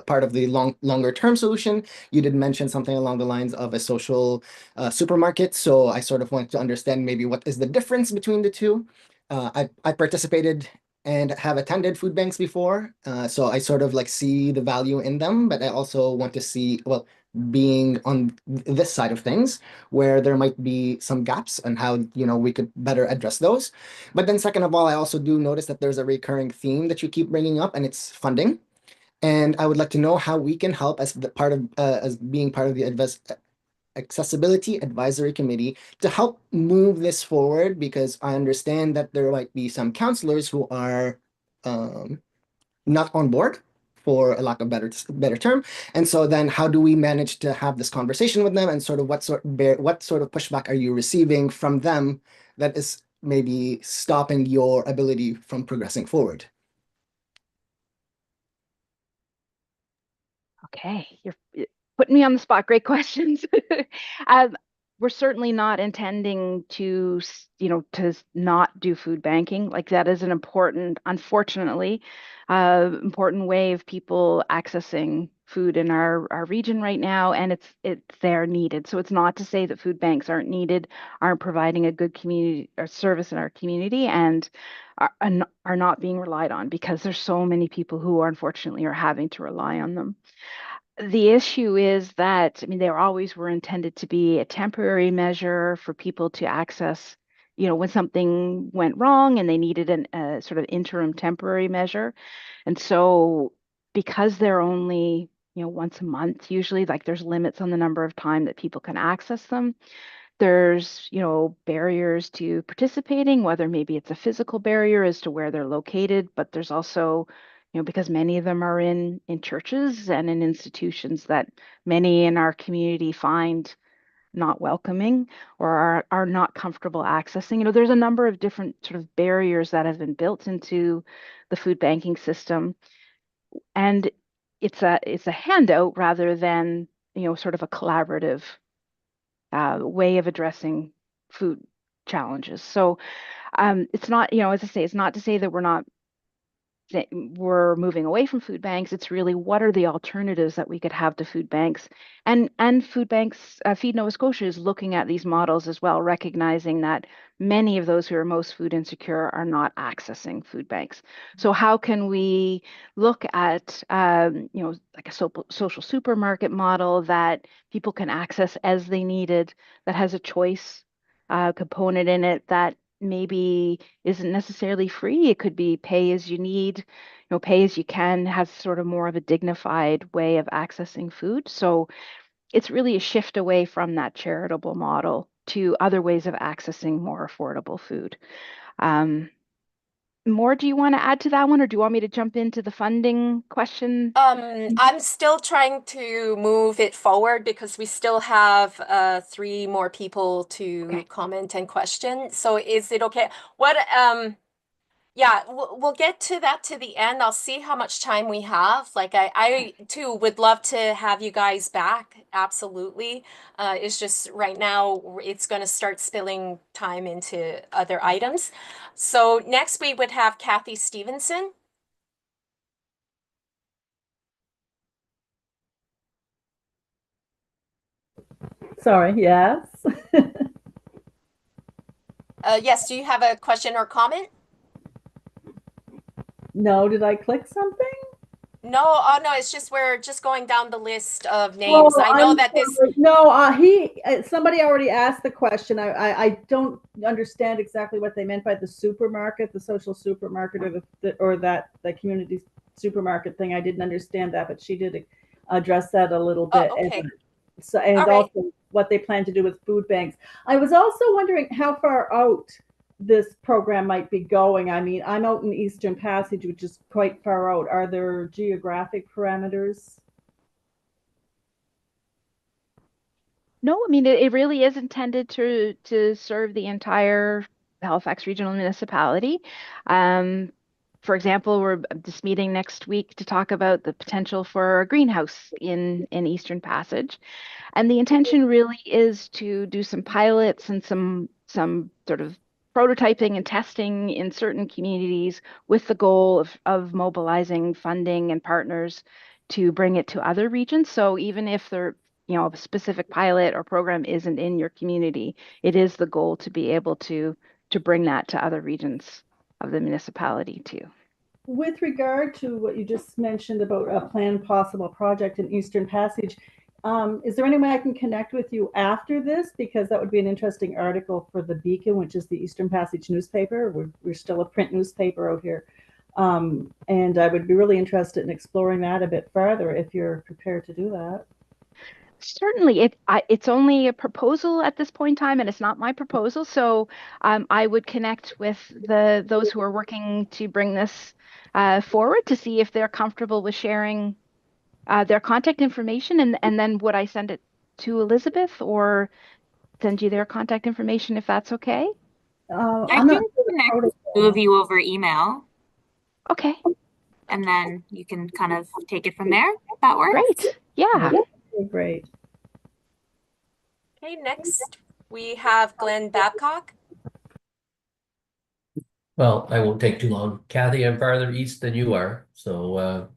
part of the longer term solution. You did mention something along the lines of a social supermarket. So I sort of want to understand maybe what is the difference between the two. I participated and have attended food banks before. So I sort of like see the value in them, but I also want to see, well, being on this side of things where there might be some gaps and how we could better address those. But then second of all, I also do notice that there's a recurring theme that you keep bringing up, and it's funding. And I would like to know how we can help as being part of the Accessibility Advisory Committee to help move this forward, because I understand that there might be some counselors who are not on board, for a lack of better term. And so then how do we manage to have this conversation with them, and sort of what sort of pushback are you receiving from them that is maybe stopping your ability from progressing forward? Okay, you're putting me on the spot. Great questions. We're certainly not intending to not do food banking. Like, that is an important, unfortunately, important way of people accessing food in our region right now, and they're needed. So it's not to say that food banks aren't needed, aren't providing a good community or service in our community, and are not being relied on, because there's so many people who unfortunately are having to rely on them. The issue is that, they always were intended to be a temporary measure for people to access, when something went wrong and they needed a sort of interim temporary measure. And so because they're only, once a month, usually, like, there's limits on the number of time that people can access them. There's, barriers to participating, whether maybe it's a physical barrier as to where they're located, but there's also, because many of them are in churches and in institutions that many in our community find not welcoming or are not comfortable accessing. There's a number of different sort of barriers that have been built into the food banking system. And it's a handout rather than, sort of a collaborative way of addressing food challenges. So it's not, as I say, it's not to say that we're moving away from food banks. It's really, what are the alternatives that we could have to food banks? And food banks, Feed Nova Scotia is looking at these models as well, recognizing that many of those who are most food insecure are not accessing food banks. So how can we look at, like a social supermarket model that people can access as they needed, that has a choice component in it, that maybe isn't necessarily free. It could be pay as you need, pay as you can, has sort of more of a dignified way of accessing food. So it's really a shift away from that charitable model to other ways of accessing more affordable food. More, do you want to add to that one, or do you want me to jump into the funding question? I'm still trying to move it forward because we still have 3 more people to comment and question. So is it okay? Yeah, we'll get to that to the end. I'll see how much time we have. Like I too would love to have you guys back. Absolutely. It's just right now it's going to start spilling time into other items. So next we would have Kathy Stevenson. Sorry, yes. Yes, do you have a question or comment? No, did I click something? No, oh no, it's just we're just going down the list of names. Oh, I know I'm that this sorry. No, somebody already asked the question. I don't understand exactly what they meant by the supermarket, the social supermarket, or the community supermarket thing. I didn't understand that, but she did address that a little bit. okay. And All right. also what they plan to do with food banks. I was also wondering how far out this program might be going. I mean, I'm out in Eastern Passage, which is quite far out. Are there geographic parameters? No, I mean, it really is intended to serve the entire Halifax Regional Municipality. For example, we're just meeting next week to talk about the potential for a greenhouse in Eastern Passage. And the intention really is to do some pilots and some sort of prototyping and testing in certain communities with the goal of mobilizing funding and partners to bring it to other regions. So even if a specific pilot or program isn't in your community, it is the goal to be able to bring that to other regions of the municipality too. With regard to what you just mentioned about a planned possible project in Eastern Passage, is there any way I can connect with you after this? Because that would be an interesting article for the Beacon, which is the Eastern Passage newspaper. We're still a print newspaper out here. And I would be really interested in exploring that a bit further if you're prepared to do that. Certainly, it's only a proposal at this point in time, and it's not my proposal. So I would connect with those who are working to bring this forward to see if they're comfortable with sharing their contact information, and then would I send it to Elizabeth or send you their contact information if that's okay? I can connect the 2 of you over email. Okay. And then you can kind of take it from there, if that works. Great. Yeah. Great. Okay, next we have Glenn Babcock. Well, I won't take too long. Kathy, I'm farther east than you are. So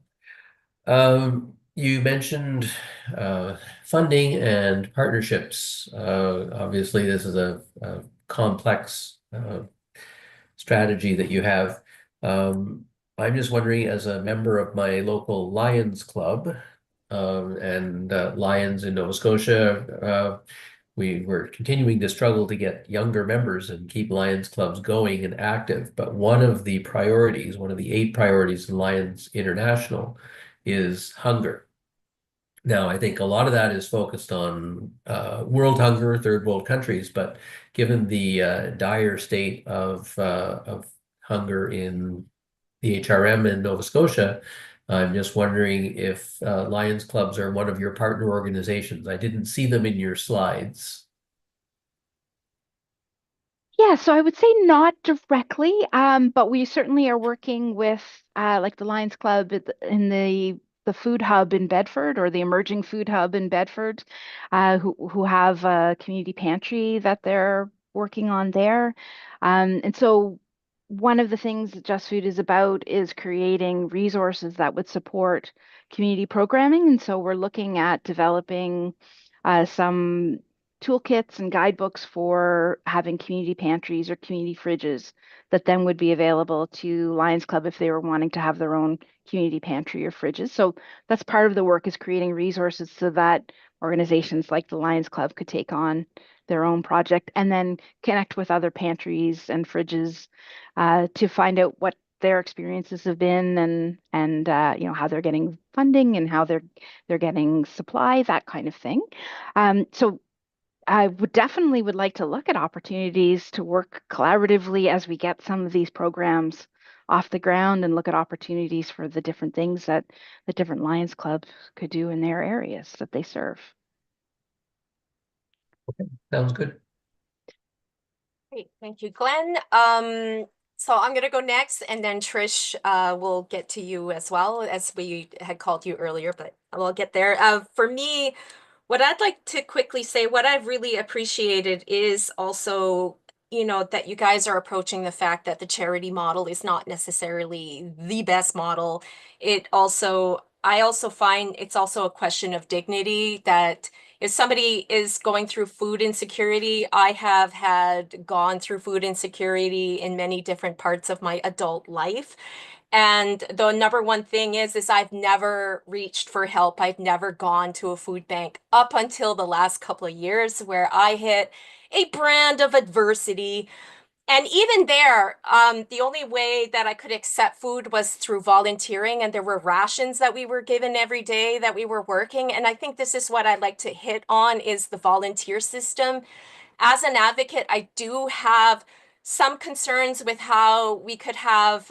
you mentioned funding and partnerships. Obviously, this is a complex strategy that you have. I'm just wondering, as a member of my local Lions Club and Lions in Nova Scotia, we were continuing to struggle to get younger members and keep Lions clubs going and active. But one of the priorities, one of the 8 priorities in Lions International is hunger. Now, I think a lot of that is focused on world hunger, third world countries, but given the dire state of hunger in the HRM in Nova Scotia, I'm just wondering if Lions Clubs are one of your partner organizations. I didn't see them in your slides. Yeah, so I would say not directly, but we certainly are working with like the Lions Club in the the food hub in Bedford, or the emerging food hub in Bedford, who have a community pantry that they're working on there. And so one of the things that Just Food is about is creating resources that would support community programming. And so we're looking at developing some toolkits and guidebooks for having community pantries or community fridges that then would be available to Lions Club if they were wanting to have their own community pantry or fridges. So that's part of the work, is creating resources so that organizations like the Lions Club could take on their own project and then connect with other pantries and fridges to find out what their experiences have been, and you know, how they're getting funding and how they're getting supply, that kind of thing. So I would like to look at opportunities to work collaboratively as we get some of these programs off the ground, and look at opportunities for the different things that the different Lions Clubs could do in their areas that they serve. Sounds good. Great, thank you, Glenn. So I'm gonna go next, and then Trish will get to you as well, as we had called you earlier, but we'll get there. For me, what I'd like to quickly say, what I've really appreciated is also, you know, that you guys are approaching the fact that the charity model is not necessarily the best model. I also find it's also a question of dignity, that if somebody is going through food insecurity, I have gone through food insecurity in many different parts of my adult life. And the number one thing is I've never reached for help. I've never gone to a food bank up until the last couple of years, where I hit a brand of adversity. And even there, the only way that I could accept food was through volunteering, and there were rations that we were given every day that we were working. And I think this is what I'd like to hit on, is the volunteer system. As an advocate, I do have some concerns with how we could have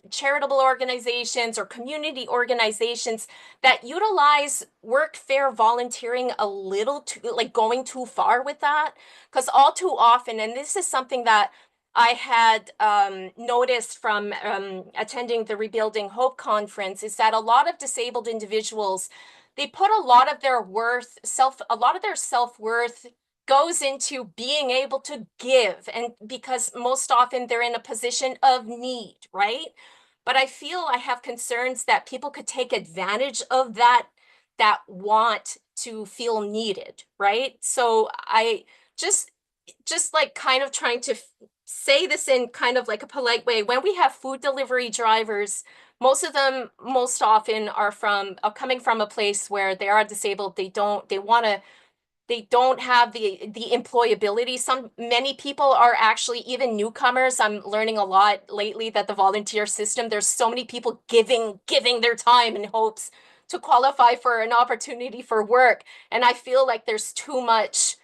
charitable organizations or community organizations that utilize workfare volunteering a little too, like going too far with that. Because all too often, and this is something that I had noticed from attending the Rebuilding Hope conference, is that a lot of disabled individuals, they put a lot of their self-worth goes into being able to give, and because most often they're in a position of need, right? But I feel I have concerns that people could take advantage of that want to feel needed, right? So I just like kind of trying to say this in kind of like a polite way. When we have food delivery drivers, most of them most often are coming from a place where they are disabled. They don't have the employability. Many people are actually even newcomers. I'm learning a lot lately that the volunteer system, there's so many people giving their time in hopes to qualify for an opportunity for work. And I feel like there's too much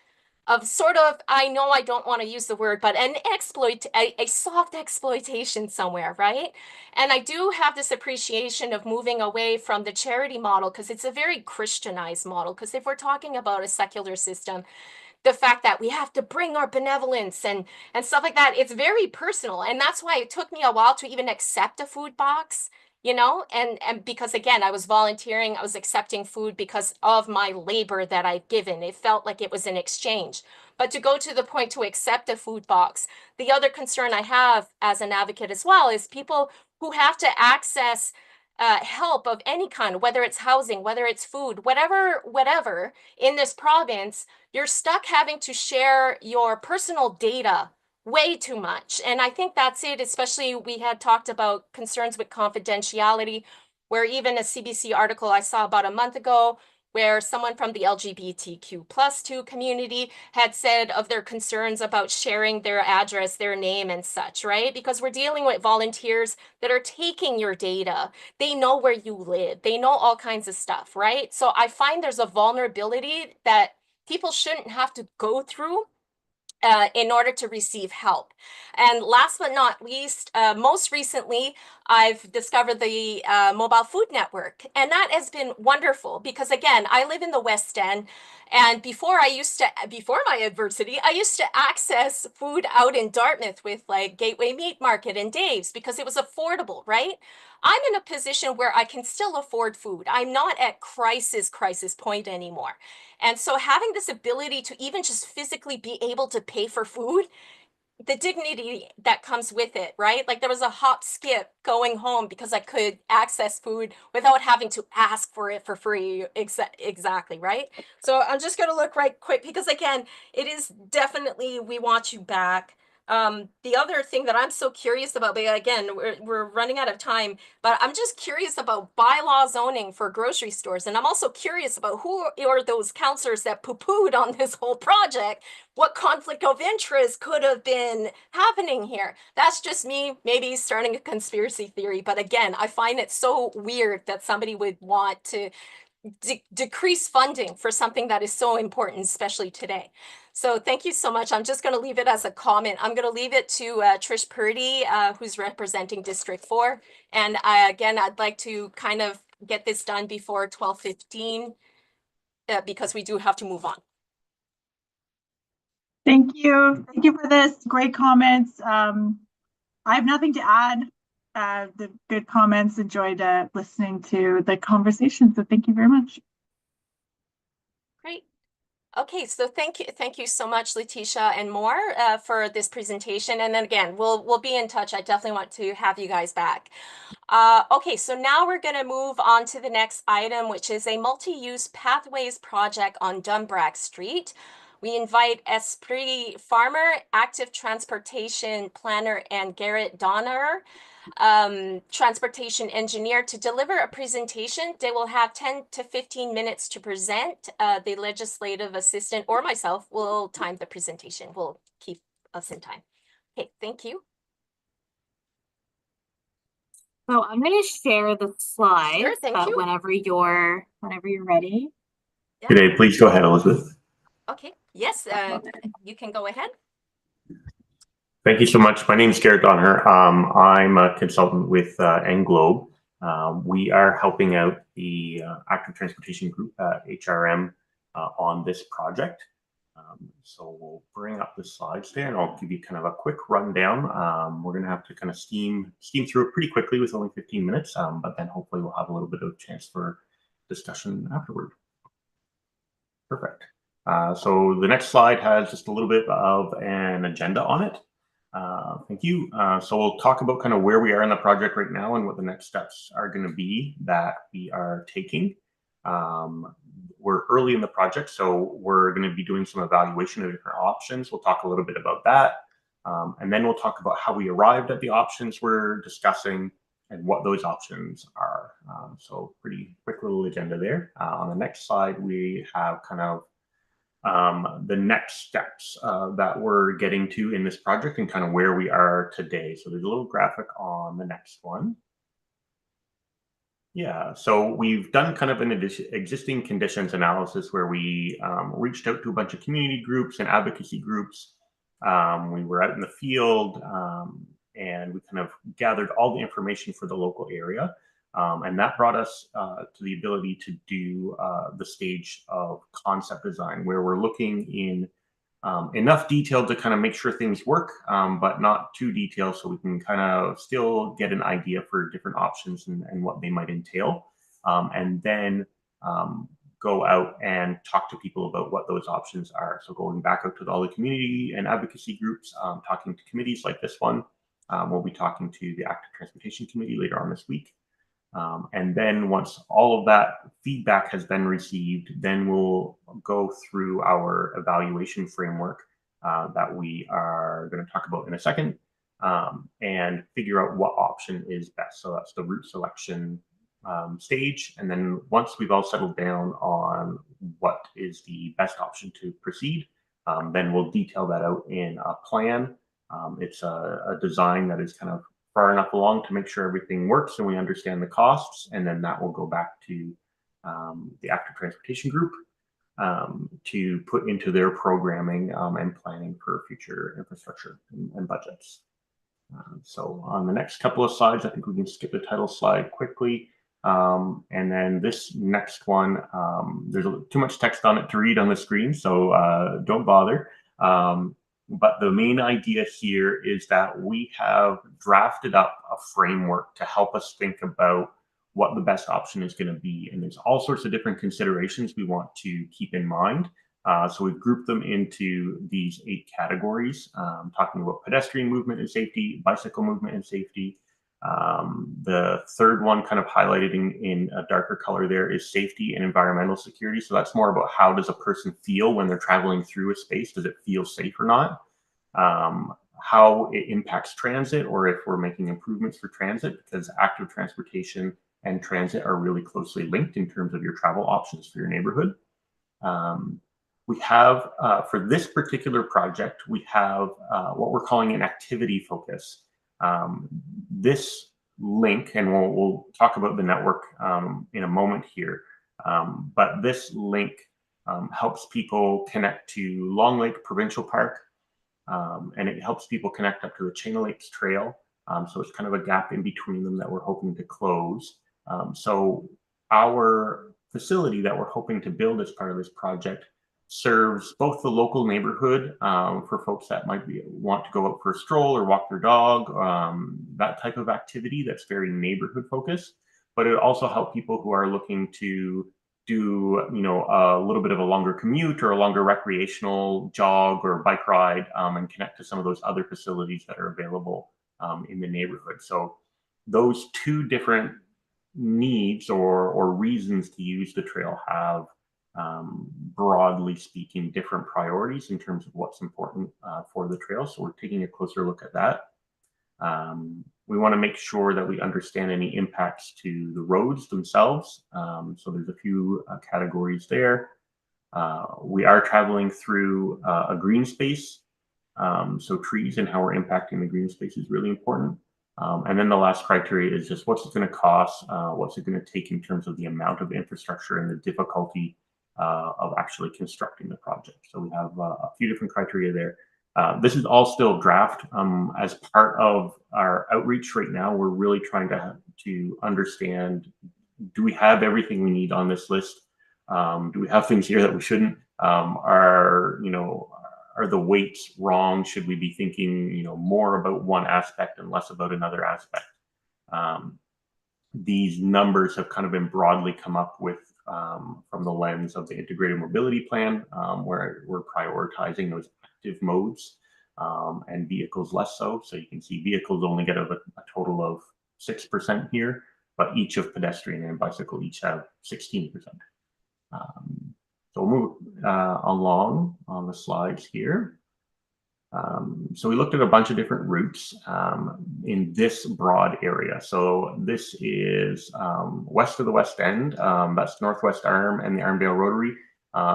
of sort of, I know I don't want to use the word, but a soft exploitation somewhere, right? And I do have this appreciation of moving away from the charity model, because it's a very Christianized model. Because if we're talking about a secular system, the fact that we have to bring our benevolence and stuff like that, it's very personal. And that's why it took me a while to even accept a food box, you know, and because again, I was volunteering, I was accepting food because of my labor that I've given. It felt like it was an exchange. But to go to the point to accept a food box, the other concern I have as an advocate as well is people who have to access help of any kind, whether it's housing, whether it's food, whatever in this province, you're stuck having to share your personal data way too much. And I think that's it, especially we had talked about concerns with confidentiality, where even a CBC article I saw about a month ago, where someone from the LGBTQ+2 community had said of their concerns about sharing their address, their name and such, right? Because we're dealing with volunteers that are taking your data. They know where you live. They know all kinds of stuff, right? So I find there's a vulnerability that people shouldn't have to go through in order to receive help. And last but not least, most recently, I've discovered the Mobile Food Network. And that has been wonderful because, again, I live in the West End. And before my adversity, I used to access food out in Dartmouth with like Gateway Meat Market and Dave's because it was affordable, right? I'm in a position where I can still afford food. I'm not at crisis point anymore. And so having this ability to even just physically be able to pay for food, the dignity that comes with it, right? Like there was a hop skip going home because I could access food without having to ask for it for free. Exactly, right? So I'm just going to look right quick because again, it is definitely, we want you back. The other thing that I'm so curious about, but again, we're running out of time, but I'm just curious about bylaw zoning for grocery stores. And I'm also curious about who are those counselors that poo-pooed on this whole project. What conflict of interest could have been happening here? That's just me maybe starting a conspiracy theory. But again, I find it so weird that somebody would want to decrease funding for something that is so important, especially today. So thank you so much. I'm just going to leave it as a comment. I'm going to leave it to Trish Purdy, who's representing District 4. And again, I'd like to kind of get this done before 12:15 because we do have to move on. Thank you. Thank you for this. Great comments. I have nothing to add. The good comments. Enjoyed listening to the conversation. So thank you very much. Great. Okay, so thank you so much, Letitia and Moore, for this presentation. And then again, we'll be in touch. I definitely want to have you guys back. Okay, so now we're going to move on to the next item, which is a multi-use pathways project on Dunbrack Street. We invite Esprit Farmer, Active Transportation Planner, and Garrett Donner, transportation engineer, to deliver a presentation. They will have 10 to 15 minutes to present. The legislative assistant or myself will time the presentation. We'll keep us in time. Okay, thank you. So I'm going to share the slides, Sure, thank you. whenever you're ready. Yeah. Good day. Please go ahead, Elizabeth. Okay, yes, you can go ahead. Thank you so much. My name is Garrett Donner. I'm a consultant with Englobe. We are helping out the Active Transportation Group, HRM, on this project. So we'll bring up the slides there and I'll give you kind of a quick rundown. We're going to have to kind of steam through it pretty quickly with only 15 minutes, but then hopefully we'll have a little bit of chance for discussion afterward. Perfect. So the next slide has just a little bit of an agenda on it. Thank you. So we'll talk about kind of where we are in the project right now and what the next steps are going to be that we are taking. We're early in the project, so we're going to be doing some evaluation of different options. We'll talk a little bit about that. And then we'll talk about how we arrived at the options we're discussing and what those options are. So pretty quick little agenda there. On the next slide, we have kind of the next steps that we're getting to in this project and kind of where we are today. So there's a little graphic on the next one. Yeah, so we've done kind of an existing conditions analysis where we reached out to a bunch of community groups and advocacy groups. We were out in the field and we kind of gathered all the information for the local area. And that brought us to the ability to do the stage of concept design, where we're looking in enough detail to kind of make sure things work, but not too detailed, so we can kind of still get an idea for different options and what they might entail. And then go out and talk to people about what those options are. So going back out to all the community and advocacy groups, talking to committees like this one. We'll be talking to the Active Transportation Committee later on this week. And then once all of that feedback has been received, then we'll go through our evaluation framework that we are going to talk about in a second and figure out what option is best. So that's the route selection stage. And then once we've all settled down on what is the best option to proceed, then we'll detail that out in a plan. It's a design that is kind of far enough along to make sure everything works and we understand the costs, and then that will go back to the Active Transportation Group to put into their programming and planning for future infrastructure and budgets. So on the next couple of slides, I think we can skip the title slide quickly. And then this next one, there's too much text on it to read on the screen, so don't bother. But the main idea here is that we have drafted up a framework to help us think about what the best option is going to be. And there's all sorts of different considerations we want to keep in mind. So we've grouped them into these 8 categories, talking about pedestrian movement and safety, bicycle movement and safety. The third one kind of highlighted in a darker color there is safety and environmental security. So that's more about how does a person feel when they're traveling through a space? Does it feel safe or not? How it impacts transit, or if we're making improvements for transit, because active transportation and transit are really closely linked in terms of your travel options for your neighborhood. We have, for this particular project, we have what we're calling an activity focus. This link, and we'll talk about the network in a moment here, but this link helps people connect to Long Lake Provincial Park, and it helps people connect up to the Chain of Lakes Trail. So it's kind of a gap in between them that we're hoping to close. So our facility that we're hoping to build as part of this project serves both the local neighborhood for folks that might want to go out for a stroll or walk their dog, that type of activity that's very neighborhood focused. But it also helps people who are looking to do, a little bit of a longer commute or a longer recreational jog or bike ride, and connect to some of those other facilities that are available in the neighborhood. So those 2 different needs or reasons to use the trail have, broadly speaking, different priorities in terms of what's important for the trail. So we're taking a closer look at that. We want to make sure that we understand any impacts to the roads themselves. So there's a few categories there. We are traveling through a green space. So trees and how we're impacting the green space is really important. And then the last criteria is just what's it going to cost, what's it going to take in terms of the amount of infrastructure and the difficulty of actually constructing the project. So we have a few different criteria there. This is all still draft. As part of our outreach right now, we're really trying to understand, do we have everything we need on this list? Do we have things here that we shouldn't? Are the weights wrong? Should we be thinking, more about one aspect and less about another aspect? These numbers have kind of been broadly come up with from the lens of the integrated mobility plan, where we're prioritizing those active modes and vehicles less so. So you can see vehicles only get a total of 6% here, but each of pedestrian and bicycle each have 16%. So we'll move along on the slides here. So we looked at a bunch of different routes in this broad area. So this is west of the West End. That's Northwest Arm and the Armdale Rotary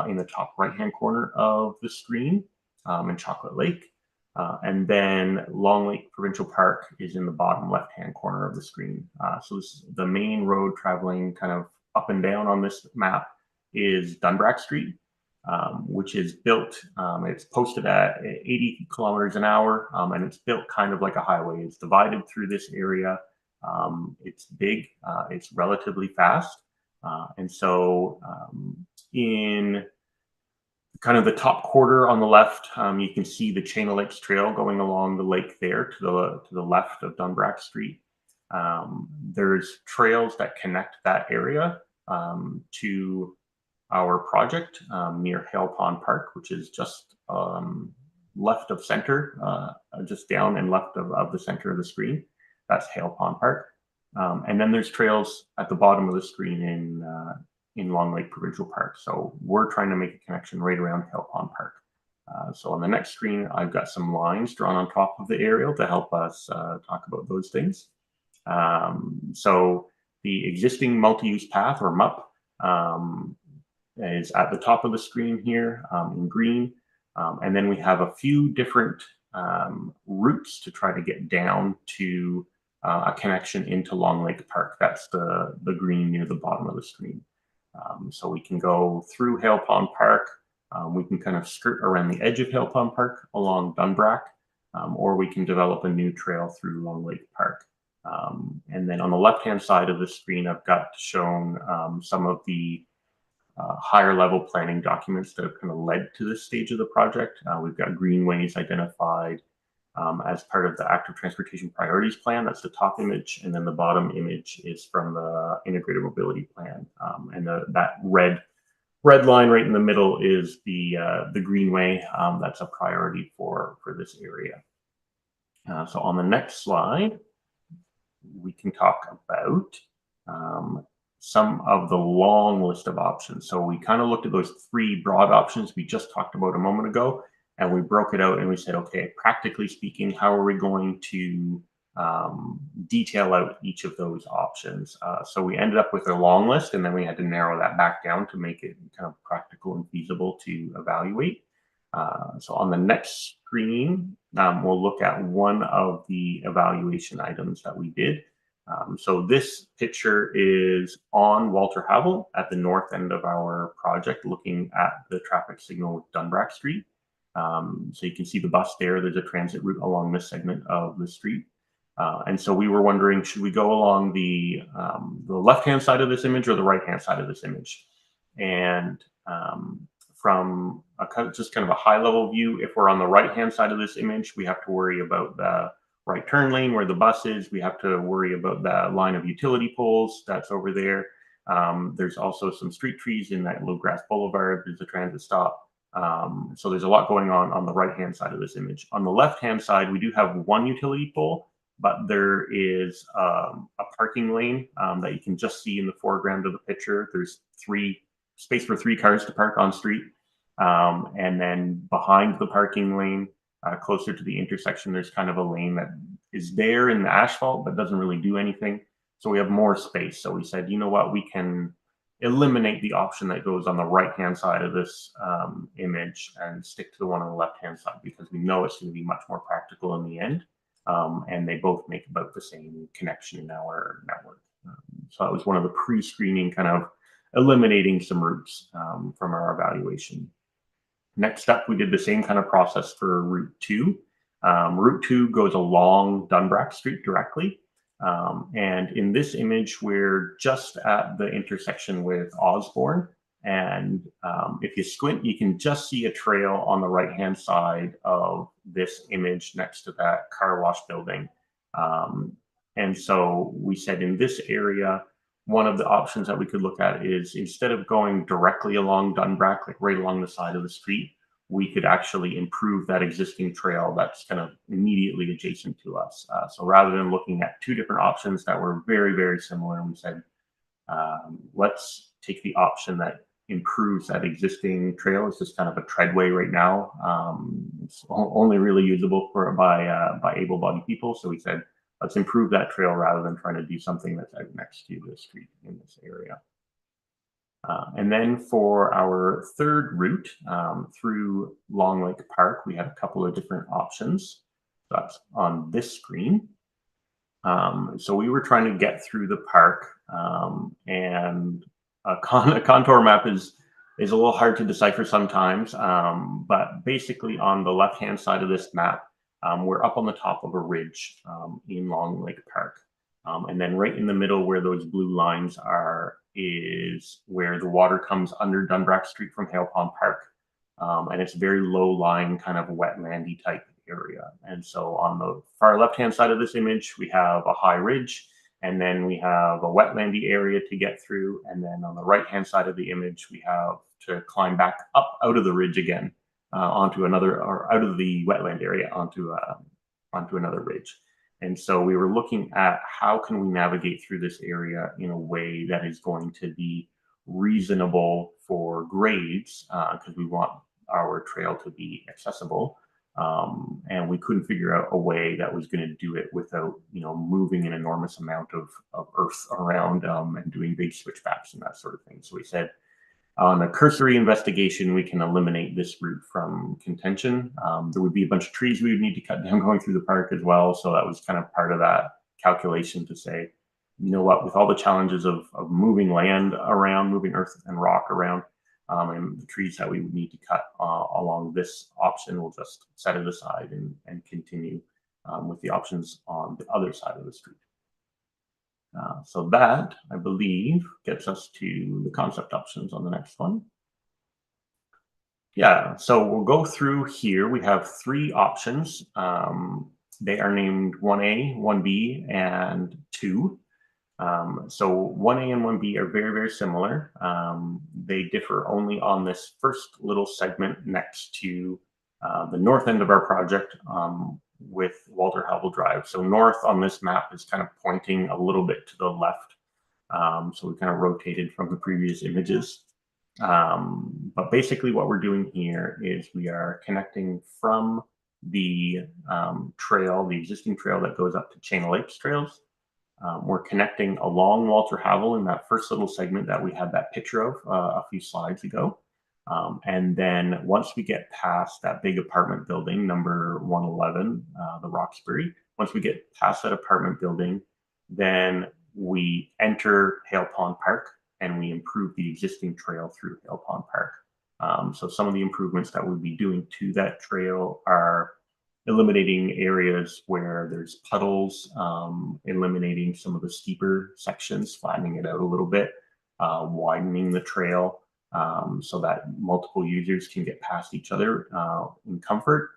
in the top right-hand corner of the screen in Chocolate Lake. And then Long Lake Provincial Park is in the bottom left-hand corner of the screen. So this is the main road traveling kind of up and down on this map is Dunbrack Street, which is built, it's posted at 80 kilometers an hour, and it's built kind of like a highway. It's divided through this area. It's big, it's relatively fast. And so in kind of the top quarter on the left, you can see the Chain of Lakes Trail going along the lake there to the left of Dunbrack Street. There's trails that connect that area to our project near Hale Pond Park, which is just left of center, just down and left of the center of the screen. That's Hale Pond Park. And then there's trails at the bottom of the screen in Long Lake Provincial Park. So we're trying to make a connection right around Hale Pond Park. So on the next screen, I've got some lines drawn on top of the aerial to help us talk about those things. So the existing multi-use path, or MUP, is at the top of the screen here in green. And then we have a few different routes to try to get down to a connection into Long Lake Park. That's the green near the bottom of the screen. So we can go through Hale Pond Park. We can kind of skirt around the edge of Hale Pond Park along Dunbrack, or we can develop a new trail through Long Lake Park. And then on the left-hand side of the screen, I've got shown some of the higher level planning documents that have kind of led to this stage of the project. We've got greenways identified as part of the Active Transportation Priorities Plan. That's the top image, and then the bottom image is from the Integrated Mobility Plan. And that red line right in the middle is the greenway. That's a priority for this area. So on the next slide, we can talk about some of the long list of options. So we kind of looked at those 3 broad options we just talked about a moment ago, and we broke it out and we said, okay, practically speaking, how are we going to detail out each of those options? So we ended up with a long list, and then we had to narrow that back down to make it kind of practical and feasible to evaluate. So on the next screen, we'll look at one of the evaluation items that we did. So this picture is on Walter Havel at the north end of our project, looking at the traffic signal with Dunbrack Street. So you can see the bus there. There's a transit route along this segment of the street. And so we were wondering, should we go along the left-hand side of this image or the right-hand side of this image? And from just kind of a high-level view, if we're on the right-hand side of this image, we have to worry about the right turn lane where the bus is. We have to worry about the line of utility poles that's over there. There's also some street trees in that low grass boulevard. There's a transit stop. So there's a lot going on the right-hand side of this image. On the left-hand side, we do have one utility pole, but there is a parking lane that you can just see in the foreground of the picture. There's space for 3 cars to park on street. And then behind the parking lane, closer to the intersection, there's kind of a lane that is there in the asphalt, but doesn't really do anything. So we have more space. So we said, you know what, we can eliminate the option that goes on the right-hand side of this image and stick to the one on the left-hand side, because we know it's going to be much more practical in the end. And they both make about the same connection in our network. So that was one of the pre-screening, kind of eliminating some routes from our evaluation. Next up, we did the same kind of process for Route 2. Route 2 goes along Dunbrack Street directly. And in this image, we're just at the intersection with Osborne. And if you squint, you can just see a trail on the right-hand side of this image next to that car wash building. And so we said in this area, one of the options that we could look at is, instead of going directly along Dunbrack, like right along the side of the street, we could actually improve that existing trail that's kind of immediately adjacent to us. So rather than looking at 2 different options that were very, very similar, we said, let's take the option that improves that existing trail. It's just kind of a treadway right now. It's only really usable by able-bodied people. So we said, let's improve that trail rather than trying to do something that's out next to the street in this area. And then for our third route through Long Lake Park, we had a couple of different options. That's on this screen. So we were trying to get through the park, and a contour map is a little hard to decipher sometimes. But basically on the left-hand side of this map, we're up on the top of a ridge in Long Lake Park. And then right in the middle where those blue lines are is where the water comes under Dunbrack Street from Hale Pond Park. And it's very low-lying, kind of wetlandy type area. And so on the far left-hand side of this image, we have a high ridge, and then we have a wetlandy area to get through. And then on the right-hand side of the image, we have to climb back up out of the ridge again onto another, or out of the wetland area onto another ridge. And so we were looking at how can we navigate through this area in a way that is going to be reasonable for grades, because we want our trail to be accessible. And we couldn't figure out a way that was going to do it without, moving an enormous amount of earth around and doing big switchbacks and that sort of thing. So we said, on a cursory investigation, we can eliminate this route from contention. There would be a bunch of trees we would need to cut down going through the park as well. So that was kind of part of that calculation to say, you know what, with all the challenges of moving land around, moving earth and rock around, and the trees that we would need to cut along this option, we'll just set it aside and continue with the options on the other side of the street. So that, I believe, gets us to the concept options on the next one. Yeah, so we'll go through here. We have 3 options. They are named 1A, 1B, and 2. So 1A and 1B are very, very similar. They differ only on this first little segment next to the north end of our project with Walter Havel Drive. So north on this map is kind of pointing a little bit to the left. So we kind of rotated from the previous images. But basically what we're doing here is we are connecting from the trail, the existing trail that goes up to Chain of Lakes trails. We're connecting along Walter Havel in that first little segment that we had that picture of a few slides ago. And then once we get past that big apartment building, number 111, the Roxbury, once we get past that apartment building, then we enter Hale Pond Park and we improve the existing trail through Hale Pond Park. So some of the improvements that we'll be doing to that trail are eliminating areas where there's puddles, eliminating some of the steeper sections, flattening it out a little bit, widening the trail so that multiple users can get past each other in comfort.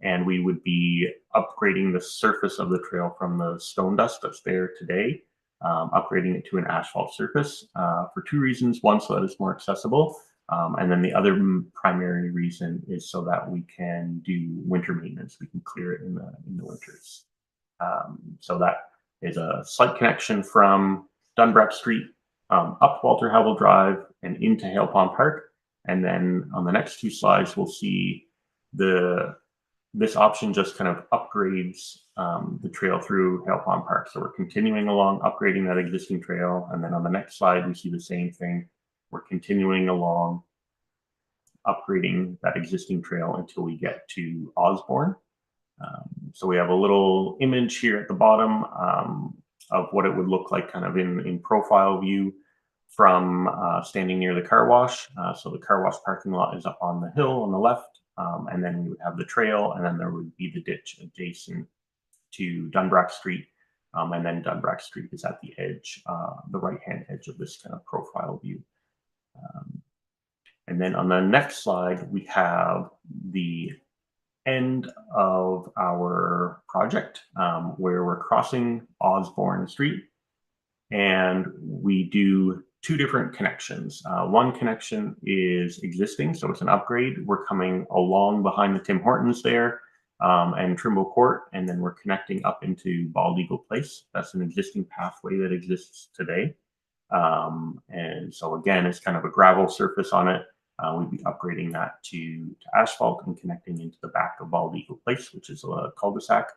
And we would be upgrading the surface of the trail from the stone dust that's there today, upgrading it to an asphalt surface for 2 reasons. One, so that it's more accessible. And then the other primary reason is so that we can do winter maintenance. We can clear it in the winters. So that is a slight connection from Dunbrack Street up Walter Havel Drive and into Hale Pond Park. And then on the next 2 slides, we'll see this option just kind of upgrades the trail through Hale Pond Park. So we're continuing along, upgrading that existing trail. And then on the next slide, we see the same thing. We're continuing along, upgrading that existing trail until we get to Osborne. So we have a little image here at the bottom of what it would look like kind of in profile view from standing near the car wash. So the car wash parking lot is up on the hill on the left, and then we would have the trail, and then there would be the ditch adjacent to Dunbrack Street. And then Dunbrack Street is at the edge, the right-hand edge of this kind of profile view. And then on the next slide, we have the end of our project where we're crossing Osborne Street, and we do 2 different connections. One connection is existing, so it's an upgrade. We're coming along behind the Tim Hortons there and Trimble Court, and then we're connecting up into Bald Eagle Place. That's an existing pathway that exists today. And so again, it's kind of a gravel surface on it. We'd be upgrading that to asphalt and connecting into the back of Bald Eagle Place, which is a cul-de-sac.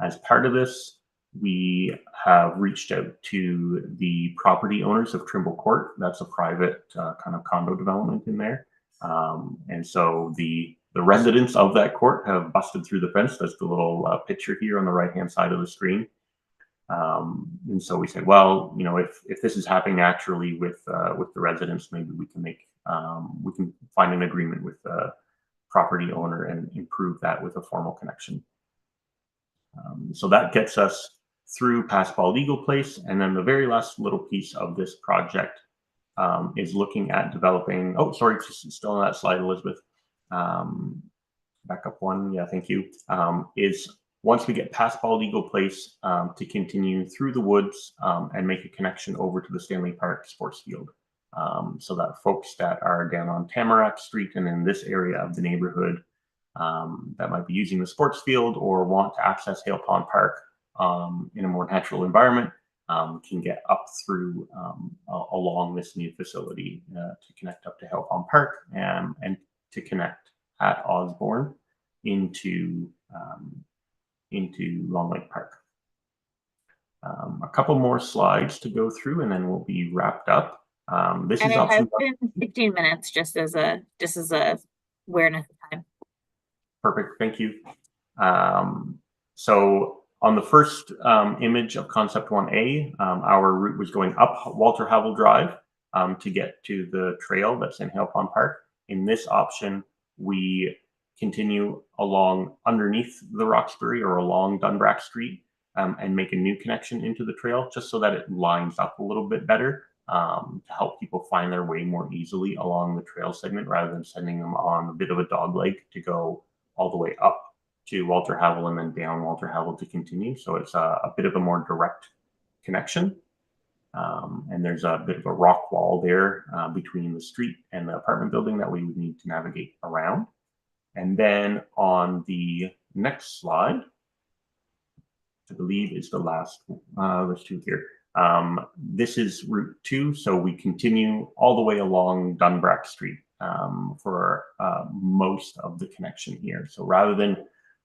As part of this, we have reached out to the property owners of Trimble Court. That's a private kind of condo development in there. And so the residents of that court have busted through the fence. That's the little picture here on the right-hand side of the screen. And so we said, well, you know, if this is happening naturally with the residents, maybe we can find an agreement with the property owner and improve that with a formal connection. So that gets us through past Bald Eagle Place, and then the very last little piece of this project is looking at developing. Oh, sorry, still on that slide, Elizabeth. Back up one, yeah, thank you. Is once we get past Bald Eagle Place to continue through the woods and make a connection over to the Stanley Park Sports Field. So that folks that are down on Tamarack Street and in this area of the neighborhood that might be using the sports field or want to access Hale Pond Park in a more natural environment can get up through along this new facility to connect up to Hale Pond Park and to connect at Osborne into Long Lake Park. A couple more slides to go through, and then we'll be wrapped up. This is option. I've been 15 minutes just as a awareness time. Perfect, thank you. So on the first image of concept 1A, our route was going up Walter Havel Drive to get to the trail that's in Hale Pond Park. In this option, we continue along underneath the Roxbury or along Dunbrack Street and make a new connection into the trail just so that it lines up a little bit better to help people find their way more easily along the trail segment rather than sending them on a bit of a dog leg to go all the way up to Walter Havel and then down Walter Havel to continue. So it's a bit of a more direct connection. And there's a bit of a rock wall there between the street and the apartment building that we would need to navigate around. And then on the next slide, I believe is the last, there's two here. This is Route 2, so we continue all the way along Dunbrack Street for most of the connection here. So rather than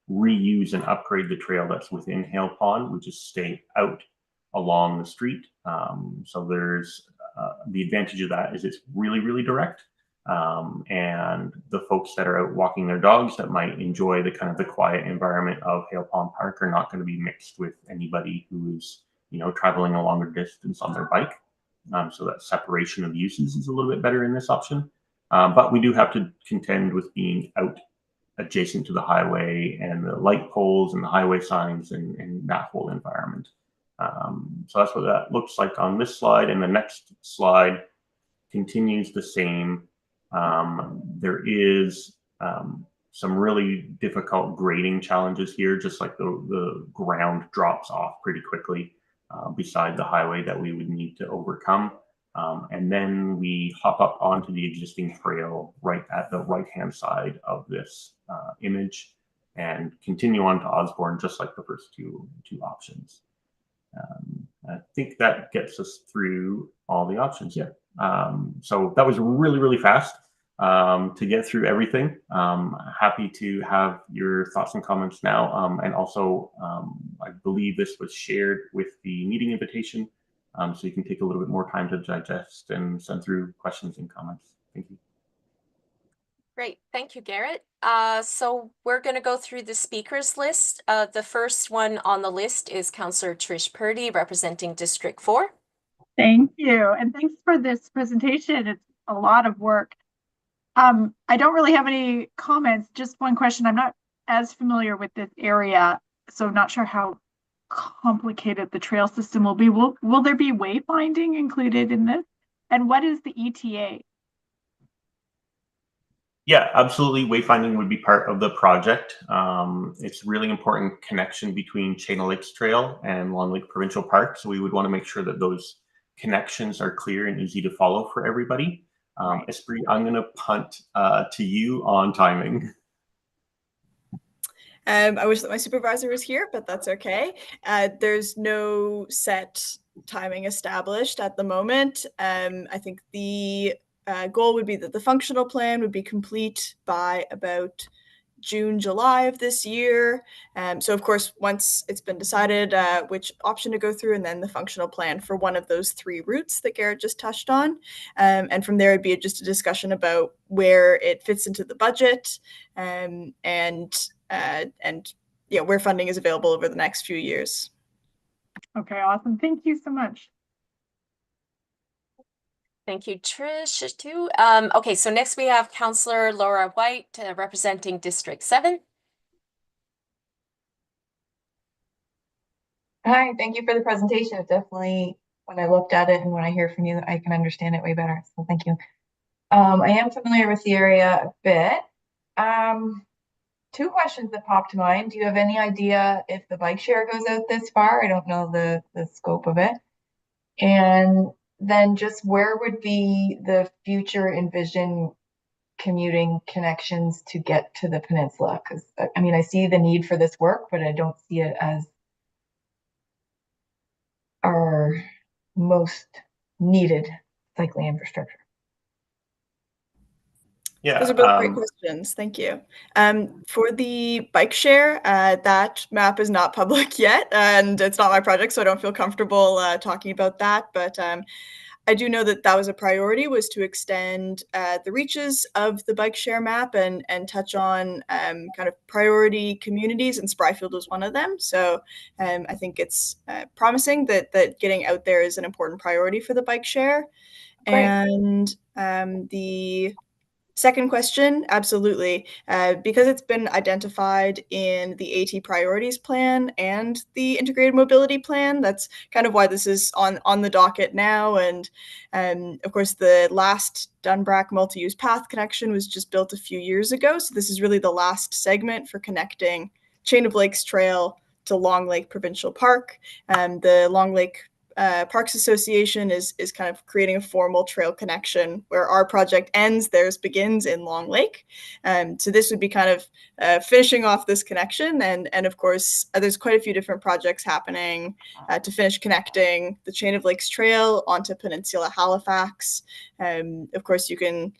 reuse and upgrade the trail that's within Hale Pond, we just stay out along the street. So there's the advantage of that is it's really, really direct. And the folks that are out walking their dogs that might enjoy the kind of the quiet environment of Hale Pond Park are not going to be mixed with anybody who's, you know, traveling a longer distance on their bike. So that separation of uses is a little bit better in this option. But we do have to contend with being out adjacent to the highway and the light poles and the highway signs and that whole environment. So that's what that looks like on this slide. And the next slide continues the same. There is some really difficult grading challenges here, just like the ground drops off pretty quickly beside the highway that we would need to overcome. And then we hop up onto the existing trail right at the right-hand side of this image and continue on to Osborne, just like the first two options. I think that gets us through all the options. Yeah. So that was really, really fast to get through everything. Happy to have your thoughts and comments now. And also, I believe this was shared with the meeting invitation. So you can take a little bit more time to digest and send through questions and comments. Thank you. Great. Thank you, Garrett. So we're going to go through the speakers list. The first one on the list is Councillor Trish Purdy, representing District 4. Thank you. And thanks for this presentation. It's a lot of work. I don't really have any comments. Just one question. I'm not as familiar with this area, so I'm not sure how complicated the trail system will be. Will there be wayfinding included in this? And what is the ETA? Yeah, absolutely. Wayfinding would be part of the project. It's a really important connection between Chain of Lakes Trail and Long Lake Provincial Park. So we would want to make sure that those connections are clear and easy to follow for everybody. Esprit, I'm going to punt to you on timing. I wish that my supervisor was here, but that's okay. There's no set timing established at the moment. I think the goal would be that the functional plan would be complete by about June, July of this year. So of course, once it's been decided which option to go through, and then the functional plan for one of those three routes that Garrett just touched on. And from there, it'd be just a discussion about where it fits into the budget and yeah, where funding is available over the next few years. Okay, awesome. Thank you so much. Thank you, Trish, too. Okay, so next we have Councillor Laura White, representing District 7. Hi, thank you for the presentation. It definitely, when I looked at it and when I hear from you, I can understand it way better. So thank you. I am familiar with the area a bit. Two questions that popped to mind. Do you have any idea if the bike share goes out this far? I don't know the scope of it. And then just where would be the future envision commuting connections to get to the peninsula? Because I mean, I see the need for this work, but I don't see it as our most needed cycling infrastructure. Yeah, those are both great questions. Thank you. For the bike share, that map is not public yet, and it's not my project, so I don't feel comfortable talking about that. But I do know that that was a priority, was to extend the reaches of the bike share map and touch on kind of priority communities, and Spryfield was one of them. So I think it's promising that getting out there is an important priority for the bike share. Great. And the Second question, absolutely. Because it's been identified in the AT priorities plan and the integrated mobility plan, that's kind of why this is on the docket now. And of course, the last Dunbrack multi-use path connection was just built a few years ago. So this is really the last segment for connecting Chain of Lakes Trail to Long Lake Provincial Park. The Long Lake Parks Association is kind of creating a formal trail connection where our project ends, theirs begins in Long Lake. So this would be kind of finishing off this connection. And of course, there's quite a few different projects happening to finish connecting the Chain of Lakes Trail onto Peninsula Halifax. Of course, you can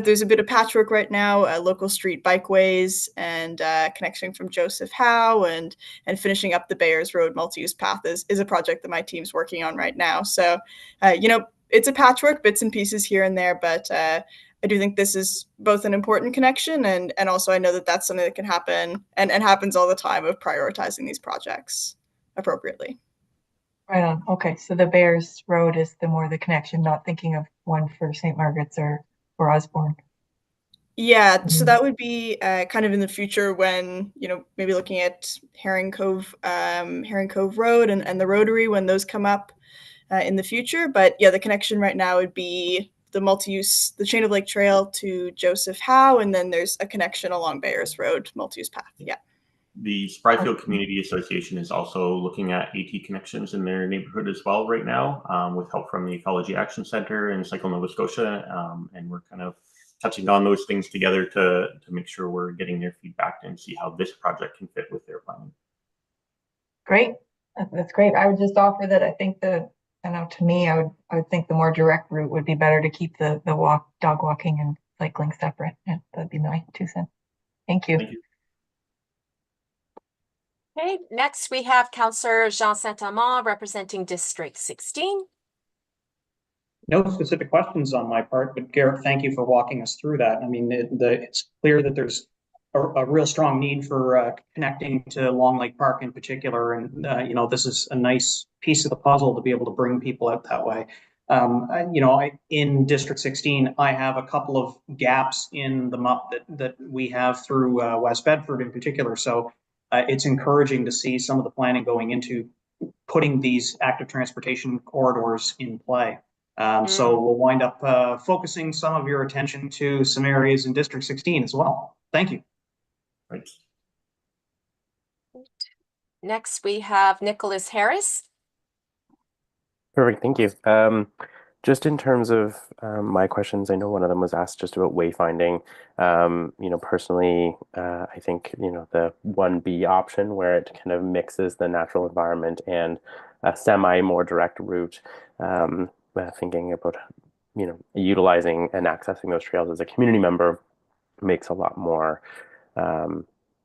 there's a bit of patchwork right now, local street bikeways and connection from Joseph Howe and finishing up the Bayers Road multi-use path is a project that my team's working on right now. So, it's a patchwork, bits and pieces here and there, but I do think this is both an important connection and also I know that that's something that can happen and happens all the time of prioritizing these projects appropriately. Right on. Okay, so the Bayers Road is the connection, not thinking of one for St. Margaret's or Osborne. Yeah, so that would be kind of in the future when, maybe looking at Herring Cove Road and the Rotary when those come up in the future. But yeah, the connection right now would be the Chain of Lake Trail to Joseph Howe, and then there's a connection along Bayers Road multi-use path. Yeah. The Spryfield Community Association is also looking at AT connections in their neighborhood as well right now, with help from the Ecology Action Center and Cycle Nova Scotia. And we're kind of touching on those things together to make sure we're getting their feedback and see how this project can fit with their planning. Great. That's great. I would just offer that I think to me, I would think the more direct route would be better to keep the dog walking and cycling separate. Yeah, that'd be my 2 cents. Thank you. Thank you. Okay, next we have Councillor Jean Saint-Amand representing District 16. No specific questions on my part, but Garrett, thank you for walking us through that. I mean, it's clear that there's a real strong need for connecting to Long Lake Park in particular. And, this is a nice piece of the puzzle to be able to bring people out that way. In District 16, I have a couple of gaps in the MUP that we have through West Bedford in particular. So it's encouraging to see some of the planning going into putting these active transportation corridors in play. So we'll wind up focusing some of your attention to some areas in District 16 as well. Thank you. Thanks. Next, we have Nicholas Harris. Perfect, thank you. Just in terms of my questions, I know one of them was asked just about wayfinding. Personally, I think, the 1B option where it kind of mixes the natural environment and a more direct route, thinking about, utilizing and accessing those trails as a community member makes a lot more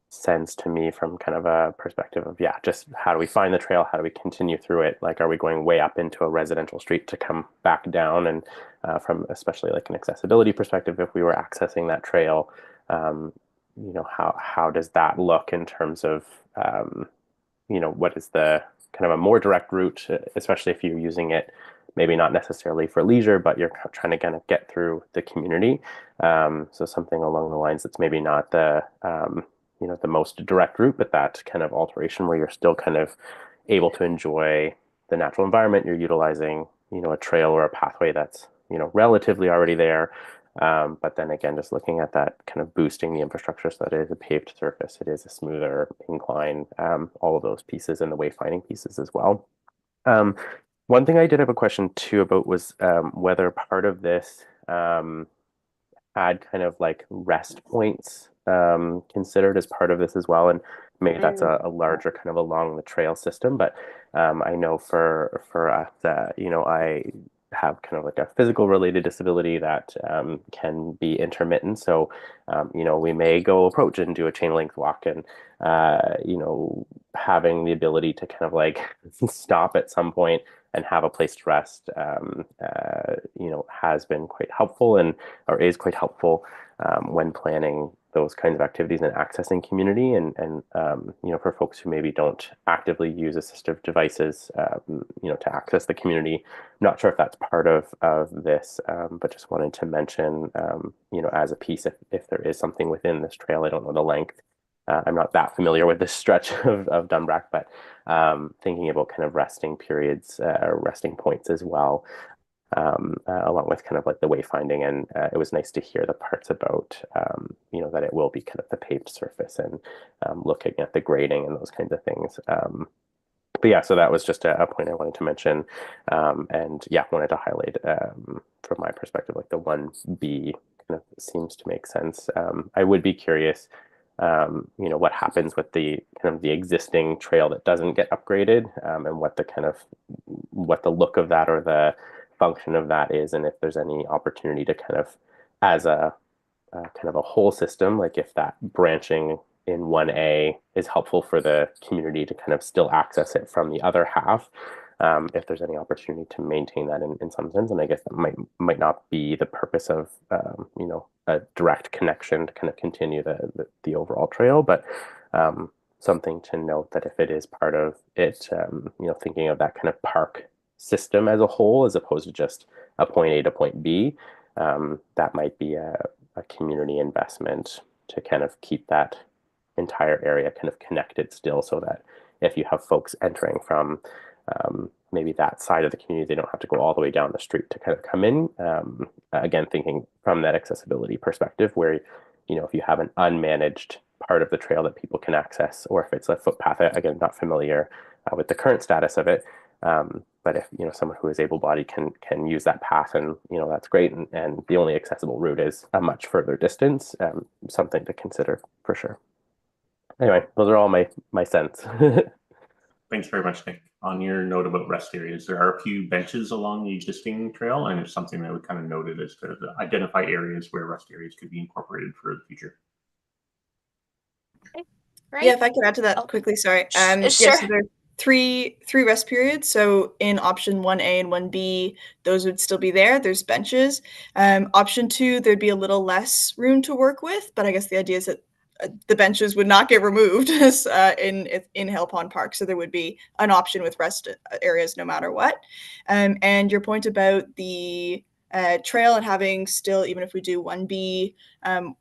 sense to me from kind of a perspective of, just how do we find the trail? How do we continue through it? Like, are we going way up into a residential street to come back down? And from especially like an accessibility perspective, if we were accessing that trail, how does that look in terms of, what is the kind of a more direct route, especially if you're using it maybe not necessarily for leisure, but you're trying to kind of get through the community. So something along the lines that's maybe not the the most direct route, but that kind of alteration where you're still kind of able to enjoy the natural environment. You're utilizing, a trail or a pathway that's, relatively already there. But then again, just looking at that kind of boosting the infrastructure so that it is a paved surface, it is a smoother incline, all of those pieces and the wayfinding pieces as well. One thing I did have a question too about was whether part of this had kind of like rest points considered as part of this as well, and maybe that's a larger kind of along the trail system. But I know for us, I have kind of like a physical related disability that can be intermittent. So we may go approach and do a chain link walk, and having the ability to kind of like stop at some point and have a place to rest, has been quite helpful or is quite helpful when planning those kinds of activities and accessing community, and you know, for folks who maybe don't actively use assistive devices, you know, to access the community. I'm not sure if that's part of this, but just wanted to mention, you know, as a piece, if there is something within this trail. I don't know the length. I'm not that familiar with this stretch of Dunbrack, but thinking about kind of resting periods, resting points as well. Along with kind of like the wayfinding, and it was nice to hear the parts about you know, that it will be kind of the paved surface, and looking at the grading and those kinds of things. But yeah, so that was just a point I wanted to mention, and yeah, wanted to highlight from my perspective, like the 1B kind of seems to make sense. I would be curious, you know, what happens with the kind of the existing trail that doesn't get upgraded, and what the kind of what the look of that or the function of that is, and if there's any opportunity to kind of, as a kind of a whole system, like if that branching in 1A is helpful for the community to kind of still access it from the other half, if there's any opportunity to maintain that in some sense. And I guess that might not be the purpose of you know, a direct connection to kind of continue the overall trail, but something to note that if it is part of it, you know, thinking of that kind of park system as a whole, as opposed to just a point A to point B, that might be a community investment to kind of keep that entire area kind of connected still, so that if you have folks entering from maybe that side of the community, they don't have to go all the way down the street to kind of come in. Again, thinking from that accessibility perspective, where, you know, if you have an unmanaged part of the trail that people can access, or if it's a footpath, again, not familiar with the current status of it, but if, you know, someone who is able-bodied can use that path, and, you know, that's great, and the only accessible route is a much further distance, something to consider for sure. Anyway, those are all my sense. Thanks very much, Nick. On your note about rest areas, there are a few benches along the existing trail, and it's something that we kind of noted as to identify areas where rest areas could be incorporated for the future. Okay, great. Yeah, if I could add to that quickly, sorry. Yeah, Sure. so there are three rest periods. So in option 1A and 1B, those would still be there. There's benches. Option 2, there'd be a little less room to work with, but I guess the idea is that the benches would not get removed in Hale Pond Park. So there would be an option with rest areas no matter what. And your point about the trail and having still, even if we do 1B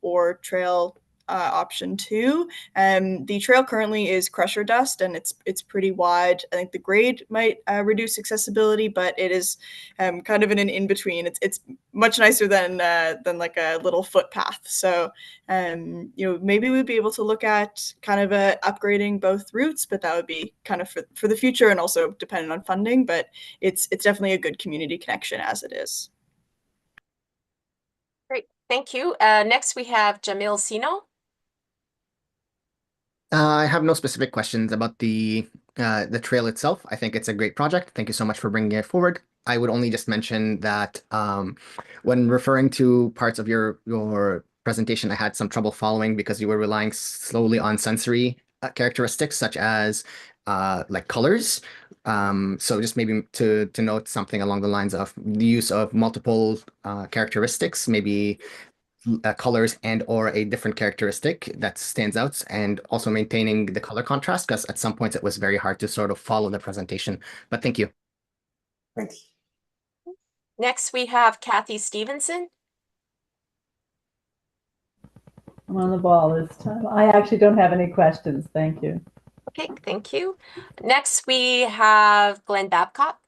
or trail option 2, the trail currently is crusher dust, and it's pretty wide. I think the grade might reduce accessibility, but it is kind of in an in-between. It's much nicer than like a little footpath. So you know, maybe we'd be able to look at kind of upgrading both routes, but that would be kind of for the future, and also dependent on funding. But it's definitely a good community connection as it is. Great, thank you. Next we have Jamil Sino. I have no specific questions about the trail itself. I think it's a great project. Thank you so much for bringing it forward. I would only just mention that when referring to parts of your presentation, I had some trouble following because you were relying slowly on sensory characteristics such as like colors. So just maybe to note something along the lines of the use of multiple characteristics, maybe colors and or a different characteristic that stands out, and also maintaining the color contrast, because at some points it was very hard to sort of follow the presentation. But thank you. Thanks. Next we have Kathy Stevenson. I'm on the ball this time. I actually don't have any questions. Thank you. Okay, thank you. Next we have Glenn Babcock.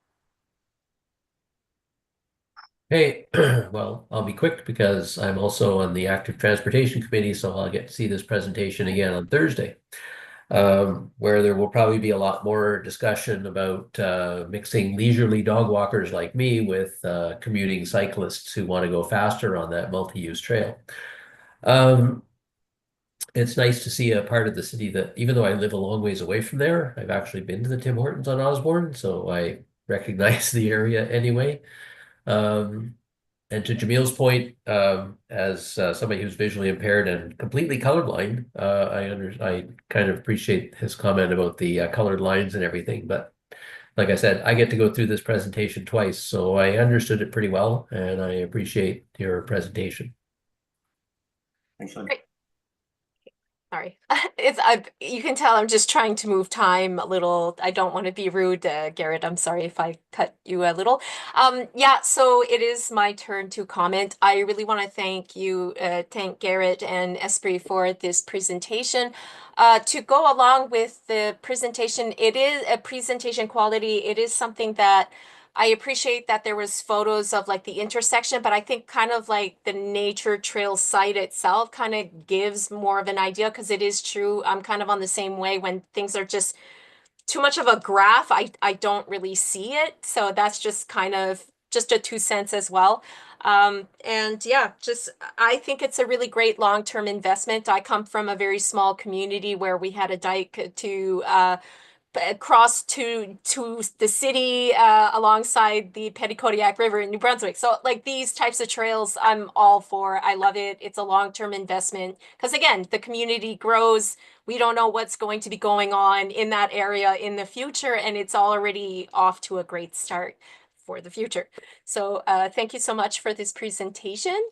Hey, well, I'll be quick because I'm also on the Active Transportation Committee, so I'll get to see this presentation again on Thursday, where there will probably be a lot more discussion about mixing leisurely dog walkers like me with commuting cyclists who want to go faster on that multi-use trail. It's nice to see a part of the city that, even though I live a long ways away from there, I've actually been to the Tim Hortons on Osborne, so I recognize the area anyway. And to Jamil's point, as somebody who's visually impaired and completely colorblind, I kind of appreciate his comment about the colored lines and everything. But like I said, I get to go through this presentation twice, so I understood it pretty well, and I appreciate your presentation. Thanks, Lynn. Great. Sorry, you can tell I'm just trying to move time a little. I don't want to be rude, Garrett. I'm sorry if I cut you a little. Yeah, so it is my turn to comment. I really want to thank you, thank Garrett and Esprit for this presentation. To go along with the presentation, it is a presentation quality. It is something that I appreciate that there was photos of like the intersection, but I think kind of like the nature trail site itself kind of gives more of an idea, because it is true. I'm kind of on the same way. When things are just too much of a graph, I don't really see it. So that's just kind of just a 2 cents as well. And yeah, just I think it's a really great long-term investment. I come from a very small community where we had a dike to cross to the city alongside the Petitcodiac River in New Brunswick. So like these types of trails, I'm all for. I love it. It's a long-term investment because again, the community grows. We don't know what's going to be going on in that area in the future, and it's already off to a great start for the future. So thank you so much for this presentation.